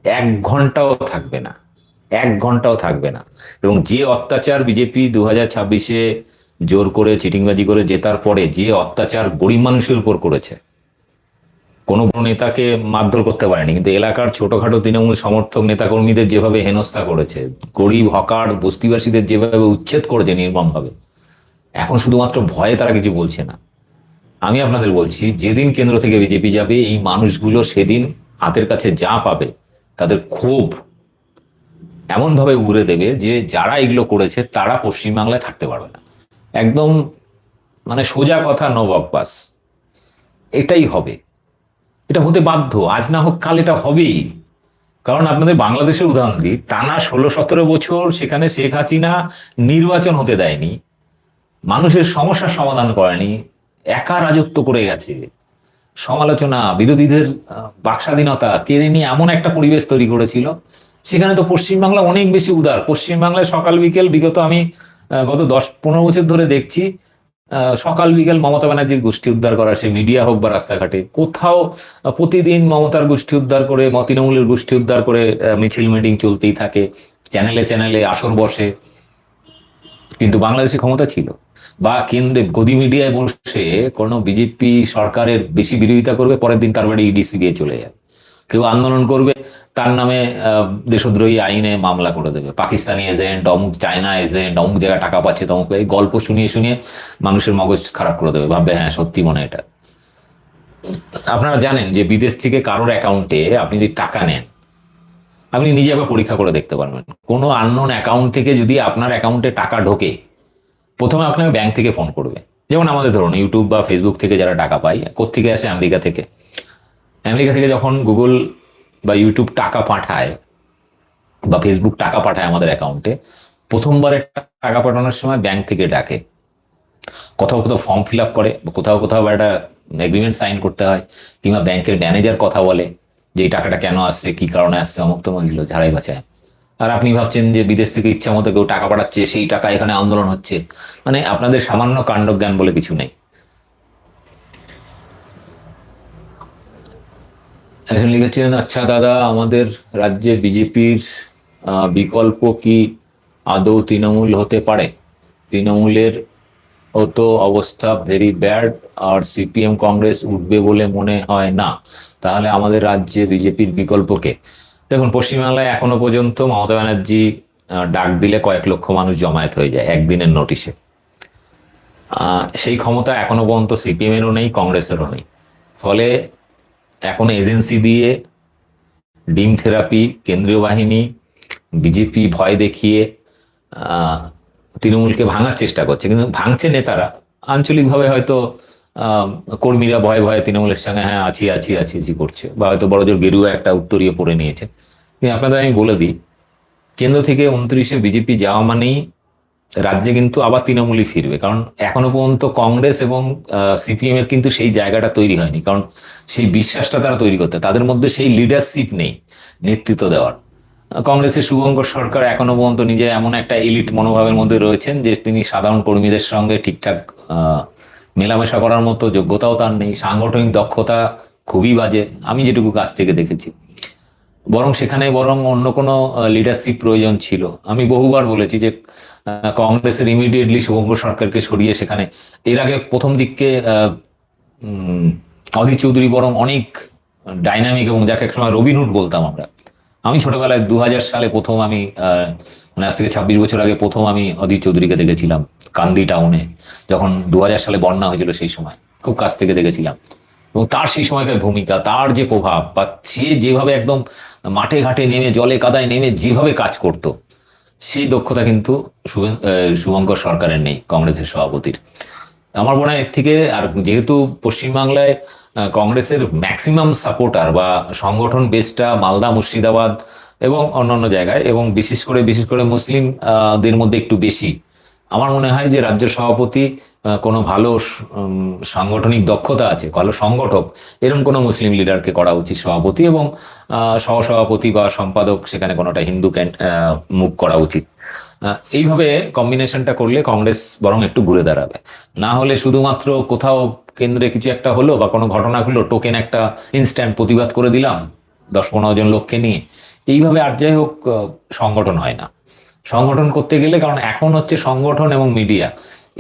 1 ঘন্টাও থাকবে না, 1 ঘন্টাও থাকবে না। এবং যে অত্যাচার বিজেপি 2026-এ জোর করে চিটিংবাজি করে জেতার পরে যে অত্যাচার গরিব মানুষের উপর করেছে, কোনো বড় নেতাকে মারধর করতে পারেনি, কিন্তু এলাকার ছোটখাটো তৃণমূল সমর্থক নেতাকর্মীদের যেভাবে হেনস্থা করেছে, গরিব হকার বস্তিবাসীদের যেভাবে উচ্ছেদ করেছে নির্মমভাবে, এখন শুধুমাত্র ভয়ে তারা কিছু বলছে না। আমি আপনাদের বলছি, যেদিন কেন্দ্র থেকে বিজেপি যাবে, এই মানুষগুলো সেদিন হাতের কাছে যা পাবে তাদের ক্ষোভ এমনভাবে উড়ে দেবে যে যারা এগুলো করেছে তারা পশ্চিমবাংলায় থাকতে পারবে না। একদম মানে সোজা কথা, নো বকবাস, এটাই হবে। এটা হতে বাধ্য, আজ না হোক কাল এটা হবেই। কারণ আপনাদের বাংলাদেশের উদাহরণ দিই, টানা 16-17 বছর সেখানে শেখ হাসিনা নির্বাচন হতে দেয়নি, মানুষের সমস্যার সমাধান করেনি, একা রাজত্ব করে গেছে। সমালোচনা, বিরোধীদের বাকস্বাধীনতা কেড়ে নিয়ে এমন একটা পরিবেশ তৈরি করেছিল, সেখানে তো পশ্চিমবাংলা অনেক বেশি উদার। পশ্চিমবাংলায় সকাল বিকেল বিগত আমি গত 10-15 বছর ধরে দেখছি, সকাল বিকেল মমতা ব্যানার্জির গোষ্ঠী উদ্ধার করা, সে মিডিয়া হোক বা রাস্তাঘাটে কোথাও, প্রতিদিন মমতার গোষ্ঠী উদ্ধার করে, তৃণমূলের গোষ্ঠী উদ্ধার করে মিছিল মিটিং চলতেই থাকে, চ্যানেলে চ্যানেলে আসর বসে। কিন্তু বাংলাদেশে ক্ষমতা ছিল বা কেন্দ্রে গদি মিডিয়ায় বসে কোনো বিজেপি সরকারের বেশি বিরোধিতা করবে, পরের দিন তার বাড়ি ইডি সিবিআই চলে যাবে। কেউ আন্দোলন করবে, তার নামে দেশদ্রোহী আইনে মামলা করে দেবে, পাকিস্তানি এজেন্ট, অমুক চায়না এজেন্ট, অমুক জায়গায় টাকা পাচ্ছে, তমুক, এই গল্প শুনিয়ে শুনিয়ে মানুষের মগজ খারাপ করে দেবে, ভাববে হ্যাঁ সত্যি মনে এটা। আপনারা জানেন যে বিদেশ থেকে কারোর অ্যাকাউন্টে আপনি যদি টাকা নেন, আপনি নিজে একবার পরীক্ষা করে দেখতে পারবেন, কোনো আননোন অ্যাকাউন্ট থেকে যদি আপনার অ্যাকাউন্টে টাকা ঢোকে, প্রথমে আপনাকে ব্যাংক থেকে ফোন করবে। যেমন আমাদের ধরুন ইউটিউব বা ফেসবুক থেকে যারা টাকা পায়, কোত্থেকে আসে? আমেরিকা থেকে। আমেরিকা থেকে যখন গুগল বা ইউটিউব টাকা পাঠায় বা ফেসবুক টাকা পাঠায় আমাদের অ্যাকাউন্টে, প্রথমবারে টাকা পাঠানোর সময় ব্যাংক থেকে ডাকে, কোথাও কোথাও ফর্ম ফিল আপ করে, কোথাও কোথাও একটা এগ্রিমেন্ট সাইন করতে হয়, কিংবা ব্যাংকের ম্যানেজার কথা বলে যে এই টাকাটা কেন আসছে, কি কারণে আসছে, অমুক তমুক, এগুলো ঝাড়াই বাছায়। আর আপনি ভাবছেন যে বিদেশ থেকে ইচ্ছা মতো কেউ টাকা পাঠাচ্ছে, সেই টাকা এখানে আন্দোলন হচ্ছে। মানে আপনাদের সামান্য কাণ্ডজ্ঞান বলে কিছু নেই। একজন লিখেছিলেন, আচ্ছা দাদা, আমাদের রাজ্যে বিজেপির বিকল্প কি আদৌ তৃণমূল হতে পারে? তৃণমূলের ও তো অবস্থা ভেরি ব্যাড, আর সিপিএম কংগ্রেস উঠবে বলে মনে হয় না। তাহলে আমাদের রাজ্যে বিজেপির বিকল্পকে, দেখুন, পশ্চিমবাংলায় এখনো পর্যন্ত মমতা ব্যানার্জি ডাক দিলে কয়েক লক্ষ মানুষ জমায়েত হয়ে যায় একদিনের নোটিশে। সেই ক্ষমতা এখনো পর্যন্ত সিপিএম এরও নেই, কংগ্রেসেরও নেই। ফলে এখন এজেন্সি দিয়ে, ডিম থেরাপি, কেন্দ্রীয় বাহিনী, বিজেপি ভয় দেখিয়ে আহ, তৃণমূলকে ভাঙার চেষ্টা করছে, কিন্তু ভাঙছে নেতারা। আঞ্চলিকভাবে হয়তো আহ, কর্মীরা ভয়ে ভয়ে তৃণমূলের সঙ্গে হ্যাঁ আছি আছি আছি আছি করছে, বা হয়তো বড়জোর গেরুয়া একটা উত্তরীয় পড়ে নিয়েছে। কিন্তু আপনাদের আমি বলে দিই, কেন্দ্র থেকে 29-এ বিজেপি যাওয়া মানেই রাজ্যে কিন্তু আবার তৃণমূলই ফিরবে। কারণ এখনো পর্যন্ত কংগ্রেস এবং সিপিএম এর কিন্তু সেই জায়গাটা তৈরি হয়নি, কারণ সেই বিশ্বাসটা তারা তৈরি করতে, তাদের মধ্যে সেই লিডারশিপ নেই নেতৃত্ব দেওয়ার। কংগ্রেসের শুভঙ্কর সরকার এখনো পর্যন্ত নিজে এমন একটা এলিট মনোভাবের মধ্যে রয়েছেন যে তিনি সাধারণ কর্মীদের সঙ্গে ঠিকঠাক মেলামেশা করার মতো যোগ্যতাও তার নেই, সাংগঠনিক দক্ষতা খুবই বাজে আমি যেটুকু কাছ থেকে দেখেছি। বরং সেখানে অন্য কোনো লিডারশিপ প্রয়োজন ছিল। আমি বহুবার বলেছি যে কংগ্রেসের ইমিডিয়েটলি শুভঙ্কর সরকারকে সরিয়ে সেখানে, এর আগে প্রথম দিককে অধীর চৌধুরী বরং অনেক ডাইনামিক, এবং যাকে একসময় রবিনহুড বলতাম আমরা। আমি ছোটবেলায় 2000 সালে প্রথম আমি মানে আজ থেকে 26 বছর আগে প্রথম আমি অধীর চৌধুরীকে দেখেছিলাম কান্দি টাউনে, যখন 2000 সালে বন্যা হয়েছিল, সেই সময় খুব কাছ থেকে দেখেছিলাম। এবং তার সেই সময়কার ভূমিকা, তার যে প্রভাব, বা সে যেভাবে একদম মাঠে ঘাটে নেমে, জলে কাদায় নেমে যেভাবে কাজ করত, সেই দক্ষতা কিন্তু শুভঙ্কর সরকারের নেই, কংগ্রেসের সভাপতির। আমার মনে হয় এর থেকে, আর যেহেতু পশ্চিমবাংলায় কংগ্রেসের ম্যাক্সিমাম সাপোর্টার বা সংগঠন বেসটা মালদা, মুর্শিদাবাদ এবং অন্যান্য জায়গায়, এবং বিশেষ করে মুসলিম দের মধ্যে একটু বেশি, আমার মনে হয় যে রাজ্য সভাপতি কোনো ভালো সাংগঠনিক দক্ষতা আছে, ভালো সংগঠক, এরকম কোনো মুসলিম লিডারকে করা উচিত সভাপতি, এবং সহসভাপতি বা সম্পাদক সেখানে কোনোটা হিন্দু মুভ করা উচিত। এইভাবে কম্বিনেশনটা করলে কংগ্রেস বরং একটু ঘুরে দাঁড়াবে। না হলে শুধুমাত্র কোথাও কেন্দ্রে কিছু একটা হলো বা কোনো ঘটনা হলো, টোকেন একটা ইনস্ট্যান্ট প্রতিবাদ করে দিলাম 10-15 জন লোককে নিয়ে, এইভাবে আর যাই হোক সংগঠন হয় না। সংগঠন করতে গেলে, কারণ এখন হচ্ছে সংগঠন এবং মিডিয়া,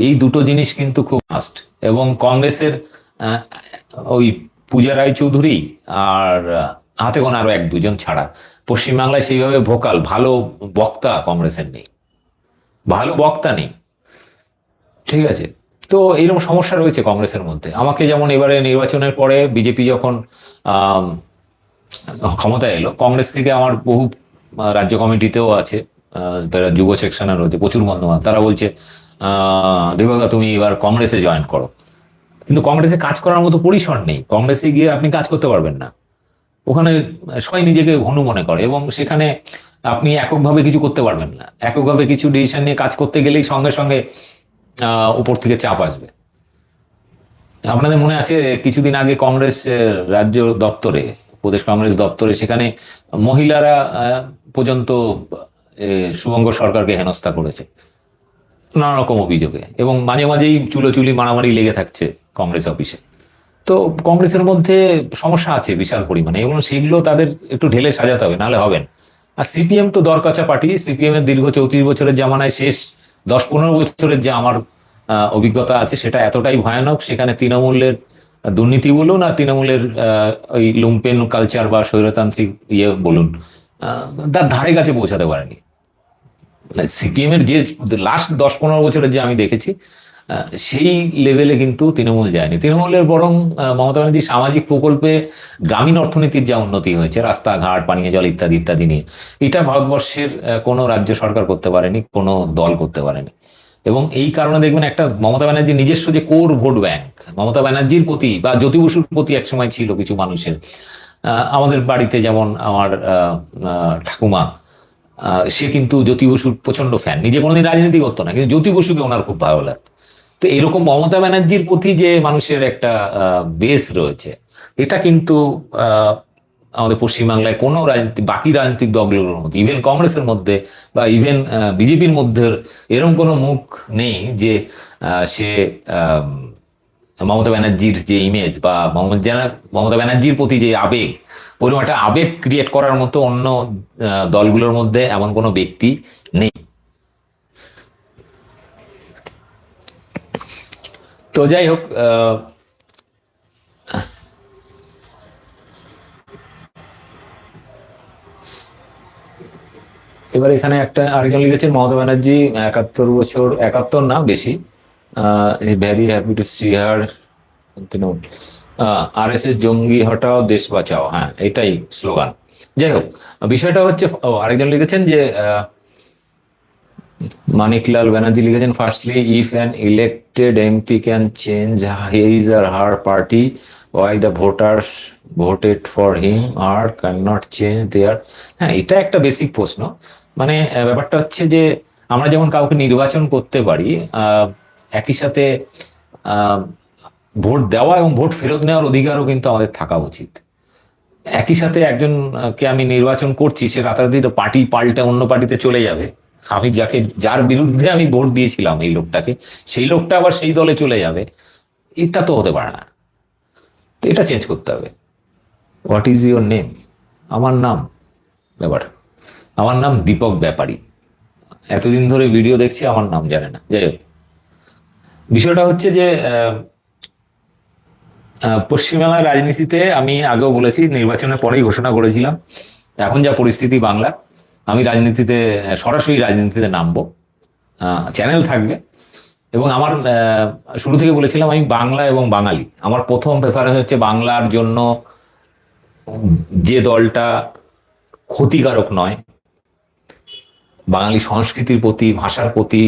এই দুটো জিনিস কিন্তু খুব মাস্ট। এবং কংগ্রেসের আহ, ওই পূজা রায়চৌধুরী আর হাতে গোনা আরো 1-2 জন ছাড়া পশ্চিমবাংলায় সেইভাবে ভোকাল ভালো বক্তা কংগ্রেসের নেই, ভালো বক্তা নেই। ঠিক আছে, তো এইরকম সমস্যা রয়েছে কংগ্রেসের মধ্যে। আমাকে যেমন এবারে নির্বাচনের পরে বিজেপি যখন আহ ক্ষমতায় এলো, কংগ্রেস থেকে আমার বহু রাজ্য কমিটিতেও আছে, তারা যুব সেকশনে রয়েছে, প্রচুর বন্ধুবান্ধব, তারা বলছে দেবদা তুমি এবার কংগ্রেসে জয়েন করো। কিন্তু কংগ্রেসে কাজ করার মতো পরিসর নেই, কংগ্রেসে গিয়ে আপনি কাজ করতে পারবেন না। ওখানে সবাই নিজেকে হনু মনে করে, এবং সেখানে আপনি এককভাবে কিছু করতে পারবেন না। এককভাবে কিছু ডিসিশন নিয়ে কাজ করতে গেলেই সঙ্গে সঙ্গে উপর থেকে চাপ আসবে। আপনাদের মনে আছে কিছুদিন আগে কংগ্রেস রাজ্য দপ্তরে, প্রদেশ কংগ্রেস দপ্তরে, সেখানে মহিলারা পর্যন্ত শুভঙ্কর সরকারকে হেনস্থা করেছে নানা রকম অভিযোগে, এবং মাঝে মাঝেই চুলোচুলি মারামারি লেগে থাকছে কংগ্রেস অফিসে। তো কংগ্রেসের মধ্যে সমস্যা আছে বিশাল পরিমাণে, এবং সেগুলো তাদের একটু ঢেলে সাজাতে হবে, নাহলে হবেন। আর সিপিএম তো দরকাচা পার্টি। সিপিএম এর দীর্ঘ 34 বছরের জামানায় শেষ 10-15 বছরের যে আমার অভিজ্ঞতা আছে, সেটা এতটাই ভয়ানক। সেখানে তৃণমূলের দুর্নীতি বলুন, আর তৃণমূলের ওই লুম্পেন কালচার বা স্বৈরতান্ত্রিক ইয়ে বলুন, তার ধারে কাছে পৌঁছাতে পারেনি। সিপিএম এর যে লাস্ট 10-15 বছরের যে আমি দেখেছি, সেই লেভেলে কিন্তু তৃণমূল যায়নি। তৃণমূলের বরং মমতা ব্যানার্জির সামাজিক প্রকল্পে গ্রামীণ অর্থনীতির যা উন্নতি হয়েছে, রাস্তাঘাট, পানীয় জল ইত্যাদি ইত্যাদি নিয়ে, এটা ভারতবর্ষের কোনো রাজ্য সরকার করতে পারেনি, কোনো দল করতে পারেনি। এবং এই কারণে দেখবেন একটা মমতা ব্যানার্জির নিজস্ব যে কোর ভোট ব্যাংক, মমতা ব্যানার্জির প্রতি বা জ্যোতি বসুর প্রতি একসময় ছিল কিছু মানুষের। আমাদের বাড়িতে যেমন আমার ঠাকুমা, সে কিন্তু জ্যোতি বসুর প্রচন্ড ফ্যান, নিজে কোনোদিন রাজনীতি করতো না, কিন্তু জ্যোতি বসুকে ওনার খুব ভালো লাগতো। তো এরকম মমতা ব্যানার্জির প্রতি যে মানুষের একটা বেস রয়েছে, এটা কিন্তু আমাদের পশ্চিমবাংলায় কোনো বাকি রাজনৈতিক দলগুলোর মধ্যে, ইভেন কংগ্রেসের মধ্যে বা ইভেন বিজেপির মধ্যে এরকম কোনো মুখ নেই যে সে মমতা ব্যানার্জির যে ইমেজ বা মমতা ব্যানার্জির প্রতি যে আবেগ, ওরকম একটা আবেগ ক্রিয়েট করার মতো অন্য দলগুলোর মধ্যে এমন কোনো ব্যক্তি নেই। তো যাই হোক, এবার এখানে একটা আরেকজন লিখেছেন, মমতা ব্যানার্জি 71 বছর, 71 না বেশি, very happy to see her, RSS জঙ্গি হটাও দেশ বাঁচাও, হ্যাঁ এটাই স্লোগান। যাই হোক, বিষয়টা হচ্ছে, আরেকজন লিখেছেন যে মানিকলাল ব্যানার্জি লিখেছেন, firstly if an elected MP can change his or her party, why the voters voted for him or can not change their. হ্যাঁ, এটা একটা বেসিক প্রশ্ন। মানে ব্যাপারটা হচ্ছে যে আমরা যেমন কাউকে নির্বাচন করতে পারি, একই সাথে ভোট দেওয়া এবং ভোট ফেরত নেওয়ার অধিকারও কিন্তু আমাদের থাকা উচিত। একই সাথে একজনকে আমি নির্বাচন করছি, সে রাতারাতি তো পার্টি পাল্টে অন্য পার্টিতে চলে যাবে, আমি যার বিরুদ্ধে আমি ভোট দিয়েছিলাম এই লোকটাকে, সেই লোকটা আবার সেই দলে চলে যাবে, এটা তো হতে পারে না। তো এটা চেঞ্জ করতে হবে। What is your name? আমার নাম ব্যাপার, আমার নাম দীপক ব্যাপারী। এতদিন ধরে ভিডিও দেখছি, আমার নাম জানে না। যাই হোক, বিষয়টা হচ্ছে যে পশ্চিমবাংলার রাজনীতিতে আমি আগেও বলেছি, নির্বাচনের পরেই ঘোষণা করেছিলাম, এখন যা পরিস্থিতি বাংলা, আমি রাজনীতিতে সরাসরি রাজনীতিতে নামবো, চ্যানেল থাকবে। এবং আমার শুরু থেকে বলেছিলাম আমি বাংলা এবং বাঙালি, আমার প্রথম প্রেফারেন্স হচ্ছে বাংলার জন্য যে দলটা ক্ষতিকারক নয়, বাঙালি সংস্কৃতির প্রতি, ভাষার প্রতি,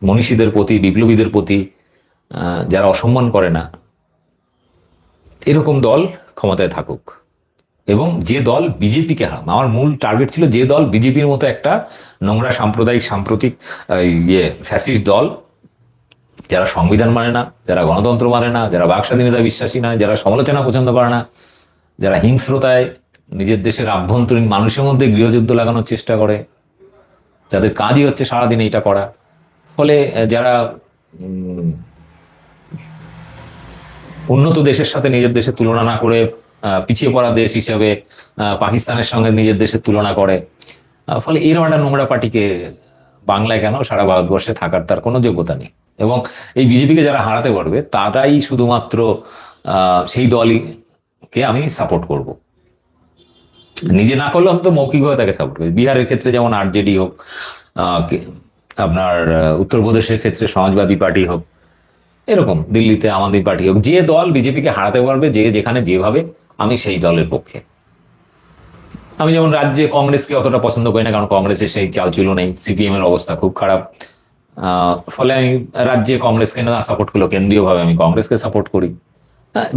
মনীষীদের প্রতি, বিপ্লবীদের প্রতি যারা অসম্মান করে না, এরকম দল ক্ষমতায় থাকুক। এবং যে দল বিজেপিকে আমার মূল টার্গেট ছিল, যে দল বিজেপির মতো একটা নোংরা সাম্প্রতিক ফ্যাসিস্ট দল, যারা সংবিধান মানে না, যারা গণতন্ত্র মানে না, যারা বাক স্বাধীনতা বিশ্বাসী না, যারা সমালোচনা পছন্দ করে না, যারা হিংস্রতায় নিজের দেশের আভ্যন্তরীণ মানুষের মধ্যে গৃহযুদ্ধ লাগানোর চেষ্টা করে, যাদের কাজই হচ্ছে সারাদিন এইটা করা, ফলে যারা উন্নত দেশের সাথে নিজের দেশের তুলনা না করে পিছিয়ে পড়া দেশ হিসেবে পাকিস্তানের সঙ্গে নিজের দেশের তুলনা করে, ফলে এরকম একটা নোংরা পার্টিকে বাংলায় কেন, সারা ভারতবর্ষে থাকার তার কোনো যোগ্যতা নেই। এবং এই বিজেপিকে যারা হারাতে পারবে তারাই শুধুমাত্র সেই দলকে আমি সাপোর্ট করব। নিজে না করলে অন্তত মৌখিকভাবে তাকে সাপোর্ট করি। বিহারের ক্ষেত্রে যেমন আরজেডি হোক, আপনার উত্তরপ্রদেশের ক্ষেত্রে সমাজবাদী পার্টি হোক, এরকম দিল্লিতে আম আদমি পার্টি হোক, যে দল বিজেপিকে হারাতে পারবে, যে যেখানে যেভাবে, আমি সেই দলের পক্ষে। আমি যেমন রাজ্যে কংগ্রেসকে অতটা পছন্দ করি না, কারণ কংগ্রেসের সেই চালচুলো নেই, সিপিএম এর অবস্থা খুব খারাপ, ফলে আমি রাজ্যে কংগ্রেসকে না সাপোর্ট করলেও কেন্দ্রীয়ভাবে আমি কংগ্রেসকে সাপোর্ট করি।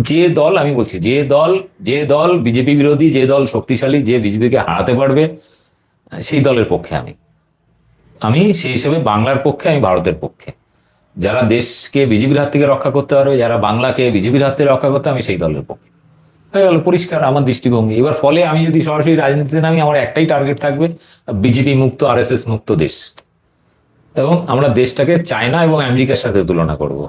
যে দল, আমি বলছি, যে দল বিজেপি বিরোধী, যে দল শক্তিশালী, যে বিজেপিকে হারাতে পারবে, সেই দলের পক্ষে আমি সেই হিসেবে বাংলার পক্ষে, আমি ভারতের পক্ষে। যারা দেশকে বিজেপির হাত থেকে রক্ষা করতে পারবে, যারা বাংলাকে বিজেপির হাত থেকে রক্ষা করতে, আমি সেই দলের পক্ষে। হয়ে গেল, পরিষ্কার আমার দৃষ্টিভঙ্গি। এবার ফলে আমি যদি সরাসরি রাজনীতিতে নামি, আমার একটাই টার্গেট থাকবে, বিজেপি মুক্ত, RSS মুক্ত দেশ। এবং আমরা দেশটাকে চায়না এবং আমেরিকার সাথে তুলনা করব,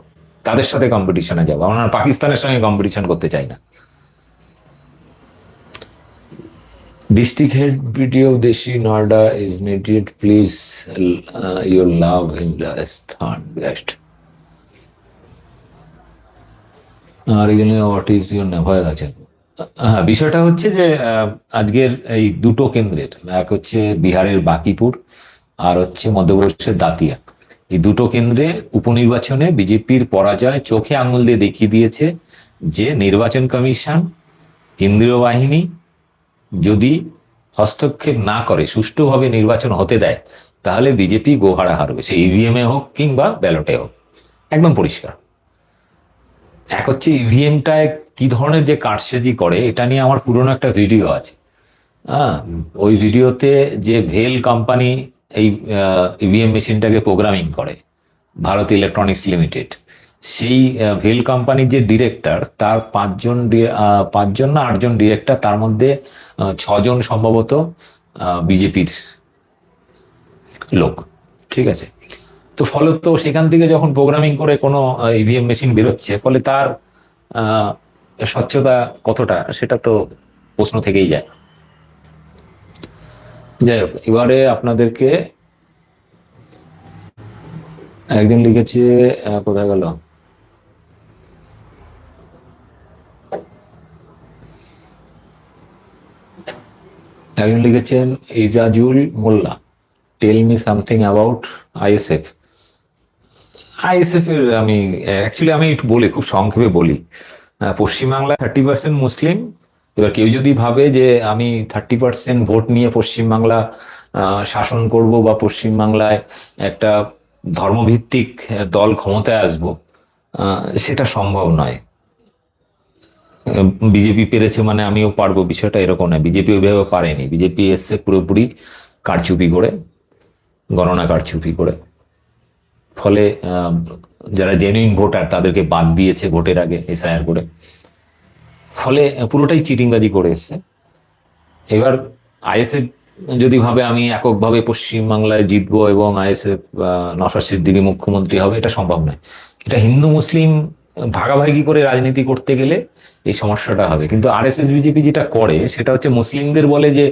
তাদের সাথে কম্পিটিশনে যাবো, আমরা পাকিস্তানের সঙ্গে কম্পিটিশন করতে চাই না। District head video of Deshi Noida is needed. Please, your love in Rajasthan best. What is your name? হয়ে গেছে। হ্যাঁ, বিষয়টা হচ্ছে যে আজকের এই দুটো কেন্দ্রের, এক হচ্ছে বিহারের বাকিপুর আর হচ্ছে মধ্যপ্রদেশের দাতিয়া, এই দুটো কেন্দ্রে উপনির্বাচনে বিজেপির পরাজয় চোখে আঙুল দিয়ে দেখিয়ে দিয়েছে যে নির্বাচন কমিশন, কেন্দ্রীয় বাহিনী যদি হস্তক্ষেপ না করে, সুষ্ঠুভাবে নির্বাচন হতে দেয়, তাহলে বিজেপি গোহারা হারবে, সে ইভিএম এ হোক কিংবা ব্যালটে হোক, একদম পরিষ্কার। এক হচ্ছে ইভিএমটায় কি ধরনের যে কারসাজি করে, এটা নিয়ে আমার পুরনো একটা ভিডিও আছে। ওই ভিডিওতে যে ভেল কোম্পানি এই ইভিএম মেশিনটাকে প্রোগ্রামিং করে, ভারত ইলেকট্রনিক্স লিমিটেড, সেই ভেল কোম্পানির যে ডিরেক্টর, তার পাঁচজন না আটজন ডিরেক্টর, তার মধ্যে ছজন সম্ভবত বিজেপির লোক। ঠিক আছে, তো ফলত সেখান থেকে যখন প্রোগ্রামিং করে কোনো ইভিএম মেশিন বেরোচ্ছে, ফলে তার আহ, স্বচ্ছতা কতটা সেটা তো প্রশ্ন থেকেই যায়। যাই হোক, এবারে আপনাদেরকে একজন লিখেছে, কোথায় গেল, একজন লিখেছেন Ijajul Molla, tell me something about ISF. ISF এর আমি অ্যাকচুয়ালি আমি একটু বলি, খুব সংক্ষেপে বলি। পশ্চিমবাংলায় 30% মুসলিম। এবার কেউ যদি ভাবে যে আমি 30% ভোট নিয়ে পশ্চিমবাংলা শাসন করব, বা পশ্চিমবাংলায় একটা ধর্মভিত্তিক দল ক্ষমতায় আসবো, সেটা সম্ভব নয়। বিজেপি পেরেছে মানে আমিও পারবো, বিষয়টা এরকম নয়। বিজেপি ওইভাবে পারেনি। বিজেপি এসছে পুরোপুরি কারচুপি করে, গণনা কারচুপি করে। ফলে যারা জেনুইন ভোটার তাদেরকে বাদ দিয়েছে ভোটের আগে এসআইআর করে। ফলে পুরোটাই চিটিংবাজি করে এসছে। এবার আইএসএফ যদি ভাবে আমি এককভাবে পশ্চিমবাংলায় জিতবো এবং আইএসএফ নওশাদ সিদ্দিকী মুখ্যমন্ত্রী হবে, এটা সম্ভব নয়। এটা হিন্দু মুসলিম ভাগাভাগি করে রাজনীতি করতে গেলে এই সমস্যাটা হবে। কিন্তু আরএসএস বিজেপি যেটা করে সেটা হচ্ছে মুসলিমদের বলে যে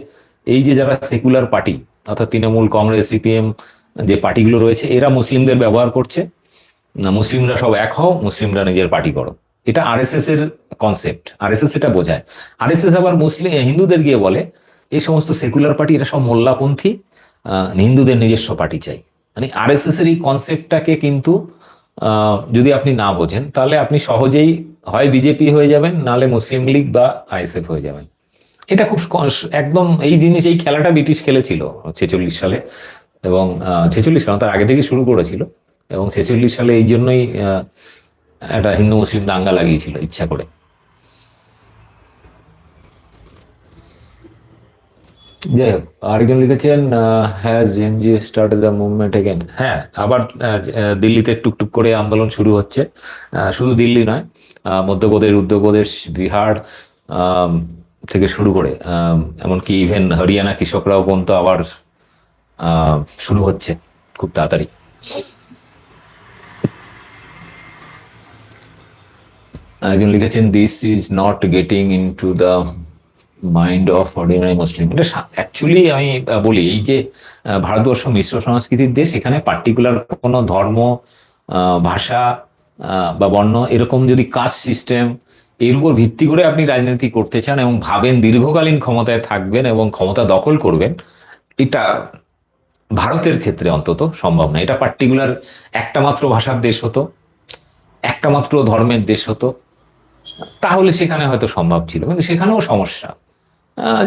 এই যে যারা সেকুলার পার্টি, অর্থাৎ তৃণমূল, কংগ্রেস, সিপিএম, যে পার্টিগুলো রয়েছে, এরা মুসলিমদের ব্যবহার করছে। না, মুসলিমরা সব এক হও, মুসলিমরা নিজের পার্টি করো। এটা আরএসএস এর কনসেপ্ট, আরএসএস এটা বোঝায়। আরএসএস আবার মুসলিম হিন্দুদের গিয়ে বলে এই সমস্ত সেকুলার পার্টি এরা সব মোল্লাপন্থী, হিন্দুদের নিজস্ব পার্টি চাই। মানে আরএসএস এর এই কনসেপ্টটাকে কিন্তু যদি আপনি না বোঝেন, তাহলে আপনি সহজেই হয় বিজেপি হয়ে যাবেন, নালে মুসলিম লীগ বা আইএসএফ হয়ে যাবেন। এটা খুব একদম এই জিনিস, এই খেলাটা ব্রিটিশ খেলেছিল 46 সালে, এবং 46 সাল তার আগে থেকে শুরু করেছিল, এবং 46 সালে এই জন্যই একটা হিন্দু মুসলিম দাঙ্গা লাগিয়েছিল ইচ্ছা করে। যাই হোক, আরেকজন লিখেছেন হ্যাজ এনজি স্টার্টেড দ্য মুভমেন্ট এগেন। হ্যাঁ, আবার দিল্লিতে টুকটুক করে আন্দোলন শুরু হচ্ছে। শুধু দিল্লি নয়, মধ্যপ্রদেশ, উত্তরপ্রদেশ, বিহার থেকে শুরু করে এমনকি ইভেন হরিয়ানা কৃষকরাও পর্যন্ত আবার শুরু হচ্ছে খুব তাড়াতাড়ি। একজন লিখেছেন this is not getting into the mind of ordinary Muslim. এটা অ্যাকচুয়ালি আমি বলি, এই যে ভারতবর্ষ মিশ্র সংস্কৃতির দেশ, এখানে পার্টিকুলার কোনো ধর্ম, ভাষা বা বর্ণ, এরকম যদি কাস্ট সিস্টেম, এর উপর ভিত্তি করে আপনি রাজনীতি করতে চান এবং ভাবেন দীর্ঘকালীন ক্ষমতায় থাকবেন এবং ক্ষমতা দখল করবেন, এটা ভারতের ক্ষেত্রে অন্তত সম্ভব না। এটা পার্টিকুলার একটা মাত্র ভাষার দেশ হতো, একটা মাত্র ধর্মের দেশ হতো, তাহলে সেখানে হয়তো সম্ভব ছিল। কিন্তু সেখানেও সমস্যা।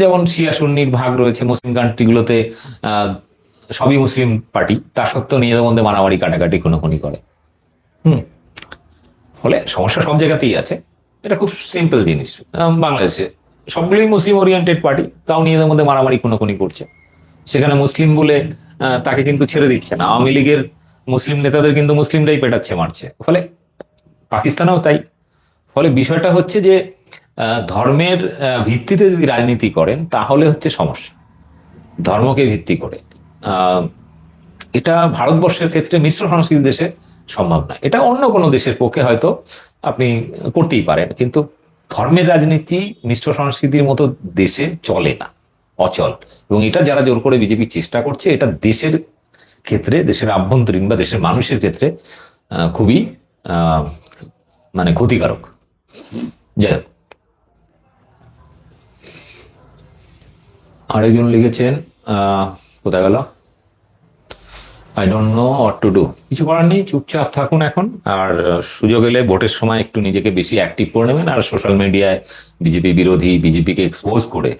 যেমন শিয়া সুন্নির ভাগ রয়েছে মুসলিম কান্ট্রিগুলোতে, সবই মুসলিম পার্টি, তা সত্ত্বেও নিজেদের মধ্যে মারামারি, কাটাকাটি, খুনোখুনি করে। হুম, ফলে সমস্যা সব জায়গাতেই আছে। এটা খুব সিম্পল জিনিস। বাংলাদেশে সবগুলোই মুসলিম ওরিয়েন্টেড পার্টি, তাও নিজেদের মধ্যে মারামারি, খুনোখুনি করছে। সেখানে মুসলিম বলে তাকে কিন্তু ছেড়ে দিচ্ছে না। আওয়ামী লীগের মুসলিম নেতাদের কিন্তু মুসলিমরাই পেটাচ্ছে, মারছে। ফলে পাকিস্তানেও তাই। ফলে বিষয়টা হচ্ছে যে ধর্মের ভিত্তিতে যদি রাজনীতি করেন তাহলে হচ্ছে সমস্যা, ধর্মকে ভিত্তি করে। এটা ভারতবর্ষের ক্ষেত্রে মিশ্র সংস্কৃতি দেশে সম্ভব না। এটা অন্য কোনো দেশের পক্ষে হয়তো আপনি করতেই পারেন, কিন্তু ধর্মের রাজনীতি মিশ্র সংস্কৃতির মতো দেশে চলে না, অচল। এবং এটা যারা জোর করে বিজেপি চেষ্টা করছে, এটা দেশের ক্ষেত্রে, দেশের আভ্যন্তরীণ বা দেশের মানুষের ক্ষেত্রে খুবই মানে ক্ষতিকারক। যাই হোক, আরেকজন লিখেছেন, কোথায় গেল, I don't know what to do. কিছু করার নেই, চুপচাপ থাকুন এখন। আর সুযোগ এলে ভোটের সময় একটু নিজেকে বেশি অ্যাক্টিভ করে নেবেন, আর সোশ্যাল মিডিয়ায় বিজেপি বিরোধী, বিজেপিকে এক্সপোজ করে,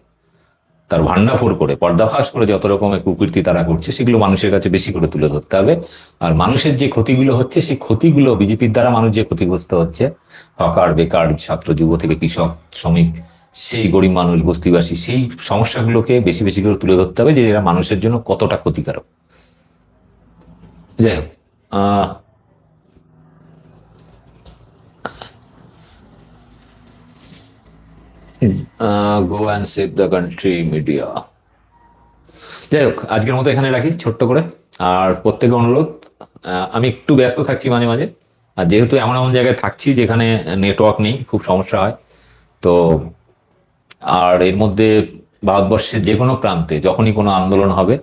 তার ভান্ডাফোর করে, পর্দাফাশ করে যত রকমের কুকীর্তি তারা করছে, সেগুলো মানুষের কাছে বেশি করে তুলে ধরতে হবে। আর মানুষের যে ক্ষতিগুলো হচ্ছে, সেই ক্ষতিগুলো, বিজেপির দ্বারা মানুষ যে ক্ষতিগ্রস্ত হচ্ছে, হকার, বেকার, ছাত্র, যুব থেকে কৃষক, শ্রমিক, সেই গরিব মানুষ, বস্তিবাসী, সেই সমস্যাগুলোকে বেশি বেশি করে তুলে ধরতে হবে, যে এরা মানুষের জন্য কতটা ক্ষতিকারক। যাই হোক, go and save the country media. যাই হোক, আজকের মতো এখানে রাখি ছোট্ট করে। আর প্রত্যেকে অনুরোধ, আমি একটু ব্যস্ত থাকছি মাঝে মাঝে, আর যেহেতু এমন এমন জায়গায় থাকছি যেখানে নেটওয়ার্ক নেই, খুব সমস্যা হয়। তো আর এর মধ্যে ভারতবর্ষের যে কোনো প্রান্তে যখনই কোনো আন্দোলন হবে,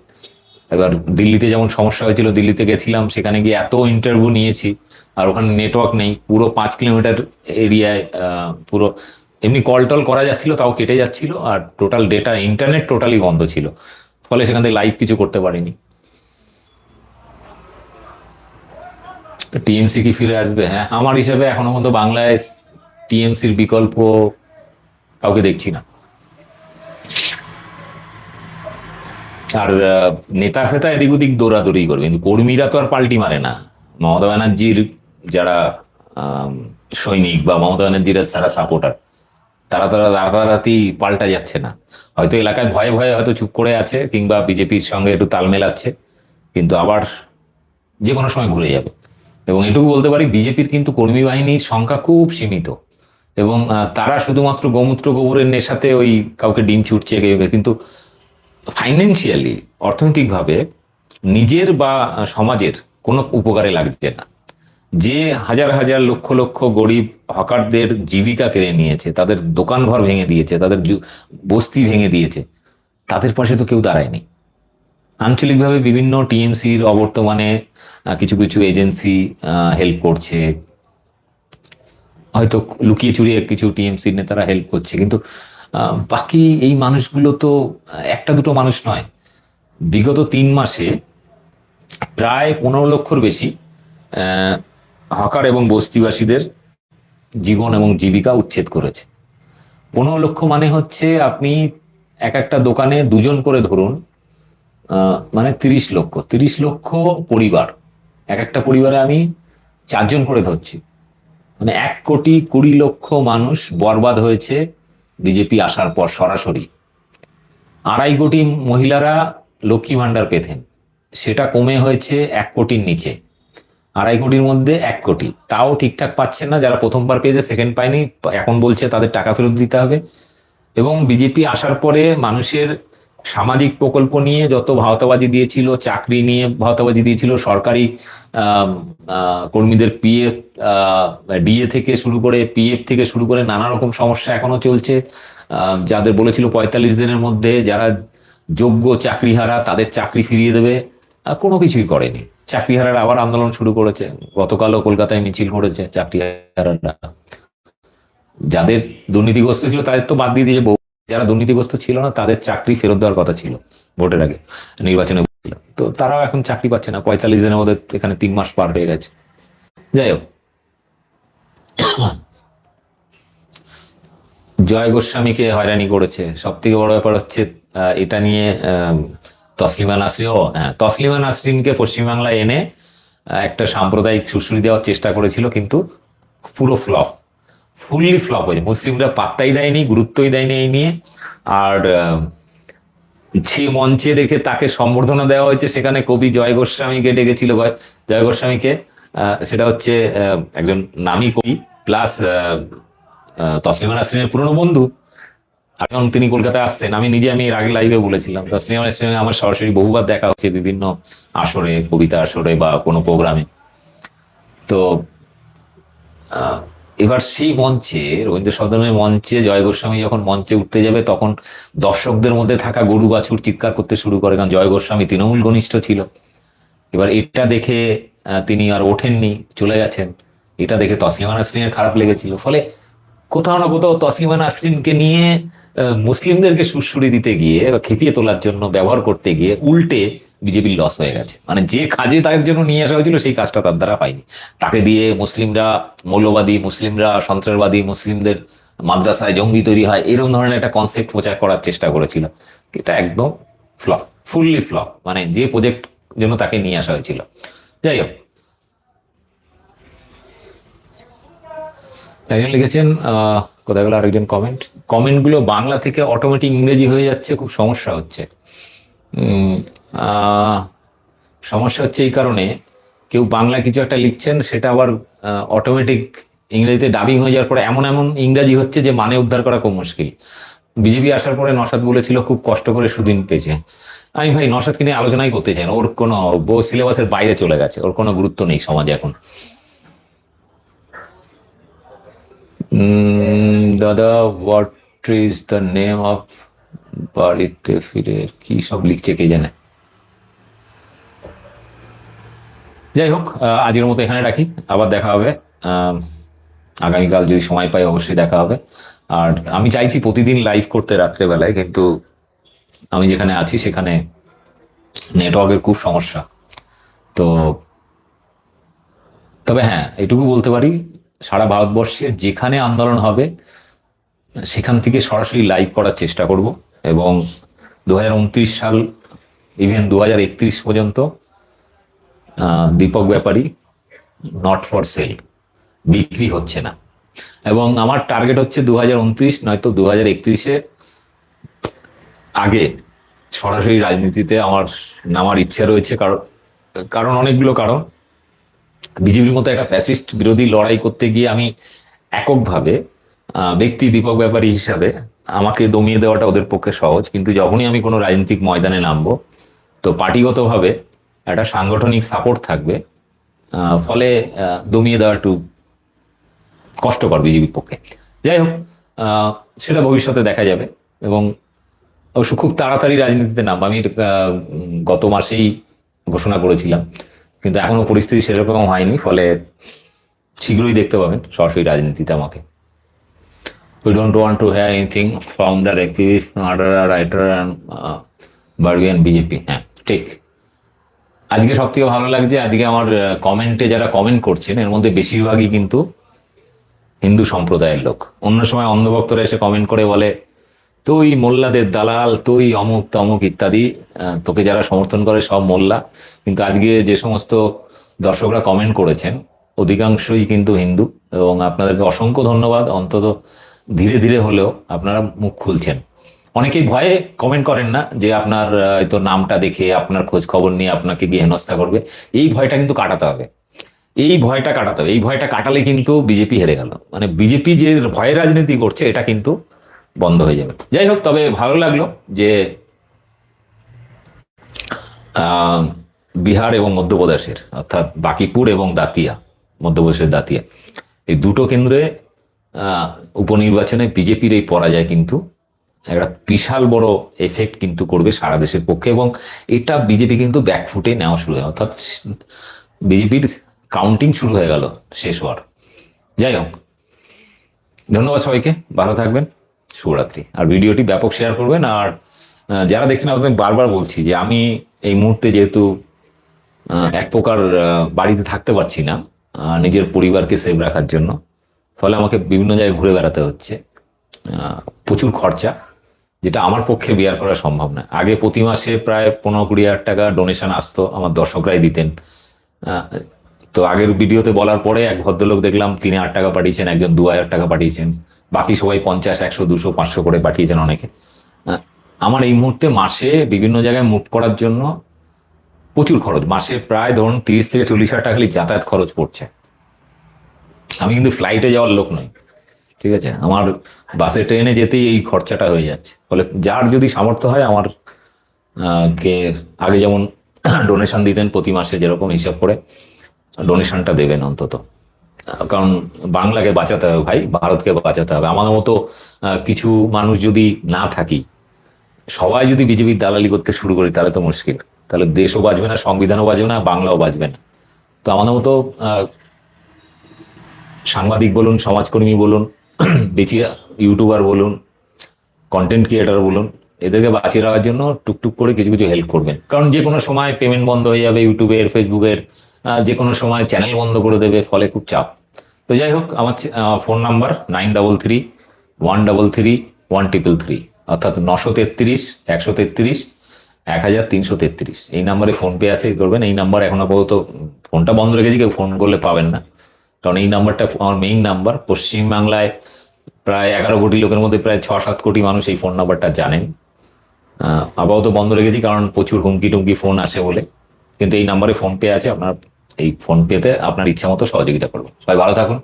এবার দিল্লিতে যেমন সমস্যা হয়েছিল, দিল্লিতে গেছিলাম, সেখানে গিয়ে এত ইন্টারভিউ নিয়েছি, আর ওখানে নেটওয়ার্ক নেই, পুরো 5 কিলোমিটার এরিয়ায় পুরো এমনি কল টল করা যাচ্ছিল, তাও কেটে যাচ্ছিল, আর টোটাল ডেটা ইন্টারনেট টোটালি বন্ধ ছিল, ফলে সেখান থেকে লাইভ কিছু করতে পারিনি। টিএমসি কি ফিরে আসবে? হ্যাঁ, আমার হিসাবে এখনো পর্যন্ত বাংলায় টিএমসির বিকল্প কাউকে দেখছি না। আর নেতা ফেতা এদিক ওদিক দৌড়াদৌড়ি করবে, কিন্তু কর্মীরা তো আর পাল্টি মারে না। মমতা ব্যানার্জির যারা আম, সৈনিক বা মমতা ব্যানার্জির যারা সাপোর্টার, তারা তারা রাতারাতি পাল্টা যাচ্ছে না। হয়তো এলাকায় ভয়ে ভয়ে হয়তো চুপ করে আছে, কিংবা বিজেপির সঙ্গে একটু তাল মেলাচ্ছে, কিন্তু আবার যে কোনো সময় ঘুরে যাবে। এবং এটুকু বলতে পারি, বিজেপির কিন্তু কর্মী বাহিনীর সংখ্যা খুব সীমিত, এবং তারা শুধুমাত্র গোমূত্র গোবরের নেশাতে ওই কাউকে ডিম ছুটছে, কিন্তু ফাইন্যান্সিয়ালি, অর্থনৈতিকভাবে নিজের বা সমাজের কোনো উপকারে লাগছে না। যে হাজার হাজার লক্ষ লক্ষ গরিব হকারদের জীবিকা কেড়ে নিয়েছে, তাদের দোকান ঘর ভেঙে দিয়েছে, তাদের বস্তি ভেঙে দিয়েছে, তাদের পাশে তো কেউ দাঁড়ায়নি। আঞ্চলিকভাবে বিভিন্ন টিএমসির অবর্তমানে কিছু কিছু এজেন্সি হেল্প করছে, হয়তো লুকিয়ে চুরিয়ে কিছু টিএমসির নেতারা হেল্প করছে, কিন্তু বাকি এই মানুষগুলো তো একটা দুটো মানুষ নয়। বিগত 3 মাসে প্রায় 15 লক্ষর বেশি হকার এবং বস্তিবাসীদের জীবন এবং জীবিকা উচ্ছেদ করেছে। 15 লক্ষ মানে হচ্ছে, আপনি এক একটা দোকানে দুজন করে ধরুন, মানে 30 লক্ষ, 30 লক্ষ পরিবার, এক একটা পরিবারে আমি 4জন করে ধরছি, মানে 1,20,00,000 মানুষ বরবাদ হয়েছে বিজেপি আসার পর সরাসরি। 2.5 কোটি মহিলারা লক্ষ্মী ভান্ডার পেতেন, সেটা কমে হয়েছে 1 কোটির নিচে। 2.5 কোটির মধ্যে 1 কোটি তাও ঠিকঠাক পাচ্ছে না, যারা প্রথমবার পেয়েছে সেকেন্ড পায়নি, এখন বলছে তাদের টাকা ফেরত দিতে হবে। এবং বিজেপি আসার পরে মানুষের সামাজিক প্রকল্প নিয়ে যত ভাওতাবাজি দিয়েছিল, চাকরি নিয়ে ভাওতাবাজি দিয়েছিল, সরকারি কর্মীদের পিএফ, ডিএ থেকে শুরু করে পিএফ থেকে শুরু করে নানা রকম সমস্যা এখনো চলছে। যাদের বলেছিল 45 দিনের মধ্যে যারা যোগ্য চাকরিহারা তাদের চাকরি ফিরিয়ে দেবে, কোনো কিছুই করেনি। চাকরিহারারা আবার আন্দোলন শুরু করেছে, গতকালও কলকাতায় মিছিল করেছে চাকরিহারারা। যাদের দুর্নীতিগ্রস্ত ছিল তাদের তো বাদ দিয়ে দিয়েছে, যারা দুর্নীতিগ্রস্ত ছিল না তাদের চাকরি ফেরত দেওয়ার কথা ছিল ভোটের আগে, নির্বাচনে, তো তারাও এখন চাকরি পাচ্ছে না। 45 দিনের মধ্যে এখানে 3 মাস পার হয়ে গেছে। যাই হোক, জয় গোস্বামীকে হয়রানি করেছে, সব থেকে বড় ব্যাপার হচ্ছে এটা নিয়ে তসলিমা নাসরিন, হ্যাঁ, তসলিমা নাসরিনকে পশ্চিমবাংলায় এনে একটা সাম্প্রদায়িক সুশ্রী দেওয়ার চেষ্টা করেছিল, কিন্তু পুরো ফ্লপ, ফুললি ফ্লপ হয়েছে। মুসলিমরা পাত্তাই দেয়নি, গুরুত্বই দেয়নি এই নিয়ে। আর যে মঞ্চে রেখে তাকে সম্বর্ধনা দেওয়া হয়েছে, সেখানে কবি জয় গোস্বামীকে ডেকেছিল, জয় গোস্বামীকে, সেটা হচ্ছে একজন নামী কবি, প্লাস তসলিমা নাসরিনের পুরনো বন্ধু। এখন তিনি কলকাতায় আসতেন, আমি এর আগে লাইভে বলেছিলাম, তসলিমা নাসরিনের আমার সরাসরি বহুবার দেখা হচ্ছে বিভিন্ন আসরে, কবিতা আসরে বা কোনো প্রোগ্রামে। তো এবার সেই মঞ্চে, রবীন্দ্র সদনের মঞ্চে জয় গোস্বামী যখন মঞ্চে উঠতে যাবে, তখন দর্শকদের মধ্যে থাকা গরু বাছুর চিৎকার করতে শুরু করে, কারণ জয় গোস্বামী তৃণমূল ঘনিষ্ঠ ছিল। এবার এটা দেখে তিনি আর ওঠেননি, চলে গেছেন। এটা দেখে তসলিমা নাসরিনের খারাপ লেগেছিল, ফলে কোথাও না কোথাও তসলিমা নাসরিনকে নিয়ে মুসলিমদেরকে সুরসুরি দিতে গিয়ে বা খেপিয়ে তোলার জন্য ব্যবহার করতে গিয়ে উল্টে বিজেপির লস হয়ে গেছে। মানে যে কাজে তার জন্য নিয়ে আসা হয়েছিল সেই কাজটা তার দ্বারা পায়নি। তাকে দিয়ে মুসলিমরা মৌলবাদী, মুসলিমরা সন্ত্রাসবাদী, মুসলিমদের মাদ্রাসায় জঙ্গি তৈরি হয়, এরকম ধরনের একটা কনসেপ্ট প্রচার করার চেষ্টা করেছিল। এটা একদম ফ্লপ, ফুললি ফ্লপ, মানে যে প্রজেক্ট জন্য তাকে নিয়ে আসা হয়েছিল। যাই হোক, একজন লিখেছেন, কোথায় গেল আরেকজন কমেন্টগুলো বাংলা থেকে অটোমেটিক ইংরেজি হয়ে যাচ্ছে, খুব সমস্যা হচ্ছে। সমস্যা হচ্ছে এই কারণে, কেউ বাংলা কিছু একটা লিখছেন, সেটা আবার অটোমেটিক ইংরেজিতে ডাবিং হয়ে যাওয়ার পরে এমন এমন ইংরাজি হচ্ছে যে মানে উদ্ধার করা খুব মুশকিল। বিজেপি আসার পরে নওশাদ বলেছিল খুব কষ্ট করে সুদিন পেয়েছে। আমি ভাই নওশাদকে নিয়ে আলোচনাই করতে চাই না, ওর কোনো সিলেবাসের বাইরে চলে গেছে, ওর কোনো গুরুত্ব নেই সমাজে এখন। দাদা what is the name of বাড়িতে ফিরে কি সব লিখছে কে জানে। যাই হোক, আজকের মতো এখানে রাখি, আবার দেখা হবে। আগামীকাল যদি সময় পাই অবশ্যই দেখা হবে। আর আমি চাইছি প্রতিদিন লাইভ করতে রাত্রেবেলায়, কিন্তু আমি যেখানে আছি সেখানে নেটওয়ার্কের খুব সমস্যা। তো তবে হ্যাঁ, এটুকু বলতে পারি, সারা ভারতবর্ষে যেখানে আন্দোলন হবে সেখান থেকে সরাসরি লাইভ করার চেষ্টা করব। এবং 2029 সাল ইভেন 2031 পর্যন্ত দীপক ব্যাপারী নট ফর সেল, বিক্রি হচ্ছে না। এবং আমার টার্গেট হচ্ছে 2029 নয়তো 2031-এ আগে সরাসরি রাজনীতিতে আমার নামার ইচ্ছা রয়েছে। কারণ অনেকগুলো কারণ। বিজেপির মতো একটা ফ্যাসিস্ট বিরোধী লড়াই করতে গিয়ে আমি এককভাবে ব্যক্তি দীপক ব্যাপারী হিসাবে আমাকে দমিয়ে দেওয়াটা ওদের পক্ষে সহজ, কিন্তু যখনই আমি কোনো রাজনৈতিক ময়দানে নামবো তো পার্টিগতভাবে একটা সাংগঠনিক সাপোর্ট থাকবে, ফলে দমিয়ে দেওয়া একটু কষ্টকর বিজেপির পক্ষে। যাই হোক, সেটা ভবিষ্যতে দেখা যাবে। এবং অবশ্য খুব তাড়াতাড়ি রাজনীতিতে নামবো আমি গত মাসেই ঘোষণা করেছিলাম, কিন্তু এখনো পরিস্থিতি সেরকম হয়নি, ফলে শীঘ্রই দেখতে পাবেন সরাসরি রাজনীতিতে আমাকে। We don't want to hear anything from the activist, murderer, writer and Barbie and BJP. হ্যাঁ ঠিক। আজকে সব থেকে ভালো লাগছে, আজকে আমার কমেন্টে যারা কমেন্ট করছেন এর মধ্যে বেশিরভাগই কিন্তু হিন্দু সম্প্রদায়ের লোক। অন্য সময় অন্ধভক্তরা এসে কমেন্ট করে বলে তুই মোল্লাদের দালাল, তুই অমুক তমুক ইত্যাদি, তোকে যারা সমর্থন করে সব মোল্লা। কিন্তু আজকে যে সমস্ত দর্শকরা কমেন্ট করেছেন অধিকাংশই কিন্তু হিন্দু, এবং আপনাদেরকে অসংখ্য ধন্যবাদ। অন্তত ধীরে ধীরে হলেও আপনারা মুখ খুলছেন। অনেকেই ভয়ে কমেন্ট করেন না যে আপনার হয়তো নামটা দেখে আপনার খোঁজ খবর নিয়ে আপনাকে গিয়ে হেনস্থা করবে। এই ভয়টা কিন্তু কাটাতে হবে, এই ভয়টা কাটাতে হবে। এই ভয়টা কাটালে কিন্তু বিজেপি হেরে গেল, মানে বিজেপি যে ভয়ে রাজনীতি করছে এটা কিন্তু বন্ধ হয়ে যাবে। যাই হোক, তবে ভালো লাগলো যে বিহার এবং মধ্যপ্রদেশের, অর্থাৎ বাঁকিপুর এবং দাতিয়া, মধ্যপ্রদেশের দাতিয়া, এই দুটো কেন্দ্রে উপনির্বাচনে বিজেপির এই পরাজয় কিন্তু একটা বিশাল বড় এফেক্ট কিন্তু করবে সারা দেশের পক্ষে। এবং এটা বিজেপি কিন্তু ব্যাকফুটে নেওয়া শুরু হয়, অর্থাৎ বিজেপির কাউন্টিং শুরু হয়ে গেল শেষ হওয়ার। যাই হোক, ধন্যবাদ সবাইকে, ভালো থাকবেন, শুভরাত্রি। আর ভিডিওটি ব্যাপক শেয়ার করবেন। আর যারা দেখছেন আপনাদের বারবার বলছি যে আমি এই মুহূর্তে যেহেতু এক প্রকার বাড়িতে থাকতে পারছি না নিজের পরিবারকে সেভ রাখার জন্য, ফলে আমাকে বিভিন্ন জায়গায় ঘুরে বেড়াতে হচ্ছে, প্রচুর খরচা, যেটা আমার পক্ষে বিয়ার করা সম্ভব না। আগে প্রতি মাসে প্রায় 15-20 হাজার টাকা ডোনেশন আসতো, আমার দর্শকরাই দিতেন। তো আগের ভিডিওতে বলার পরে এক ভদ্রলোক দেখলাম 3,000 টাকা পাঠিয়েছেন, একজন 2,000 টাকা পাঠিয়েছেন, বাকি সবাই 50, 100, 200, 500 করে পাঠিয়েছেন অনেকে। আমার এই মুহূর্তে মাসে বিভিন্ন জায়গায় মুভ করার জন্য প্রচুর খরচ, মাসে প্রায় ধরুন 30 থেকে 40 হাজার টাকা খালি যাতায়াত খরচ পড়ছে। আমি কিন্তু ফ্লাইটে যাওয়ার লোক নই, ঠিক আছে, আমার বাসে ট্রেনে যেতেই এই খরচাটা হয়ে যাচ্ছে। ফলে যার যদি সামর্থ্য হয় আমার কে আগে যেমন ডোনেশন দিতেন প্রতি মাসে, যেরকম হিসাব করে ডোনেশনটা দেবেন অন্তত, কারণ বাংলাকে বাঁচাতে হবে ভাই, ভারতকে বাঁচাতে হবে। আমার মতো কিছু মানুষ যদি না থাকি, সবাই যদি বিজেপির দালালি করতে শুরু করি তাহলে তো মুশকিল, তাহলে দেশও বাঁচবে না, সংবিধানও বাঁচবে না, বাংলাও বাঁচবে না। তো আমাদের মতো সাংবাদিক বলুন, সমাজকর্মী বলুন, বেঁচিয়ে ইউটিউবার বলুন, কন্টেন্ট ক্রিয়েটার বলুন, এদেরকে বাঁচিয়ে রাখার জন্য টুকটুক করে কিছু কিছু হেল্প করবেন। কারণ যে কোনো সময় পেমেন্ট বন্ধ হয়ে যাবে ইউটিউবের, ফেসবুকের, যে কোনো সময় চ্যানেল বন্ধ করে দেবে, ফলে খুব চাপ। তো যাই হোক, আমার ফোন নাম্বার 9331331333, অর্থাৎ 933-133-1333। এই নাম্বারে ফোনপে আছে, করবেন। এই নাম্বার এখন আপাতত ফোনটা বন্ধ রেখেছি, কেউ ফোন করলে পাবেন না, কারণ এই নাম্বারটা আমার মেইন নাম্বার। পশ্চিমবাংলায় প্রায় 11 কোটি লোকের মধ্যে প্রায় 6-7 কোটি মানুষ এই ফোন নাম্বারটা জানেন। আপাতত বন্ধ রেখেছি কারণ প্রচুর হুমকি টুমকি ফোন আসে বলে, কিন্তু এই নাম্বারে ফোনপে আছে, আপনার এই ফোনপেতে আপনার ইচ্ছা মতো সহযোগিতা করবেন। সবাই ভালো থাকুন।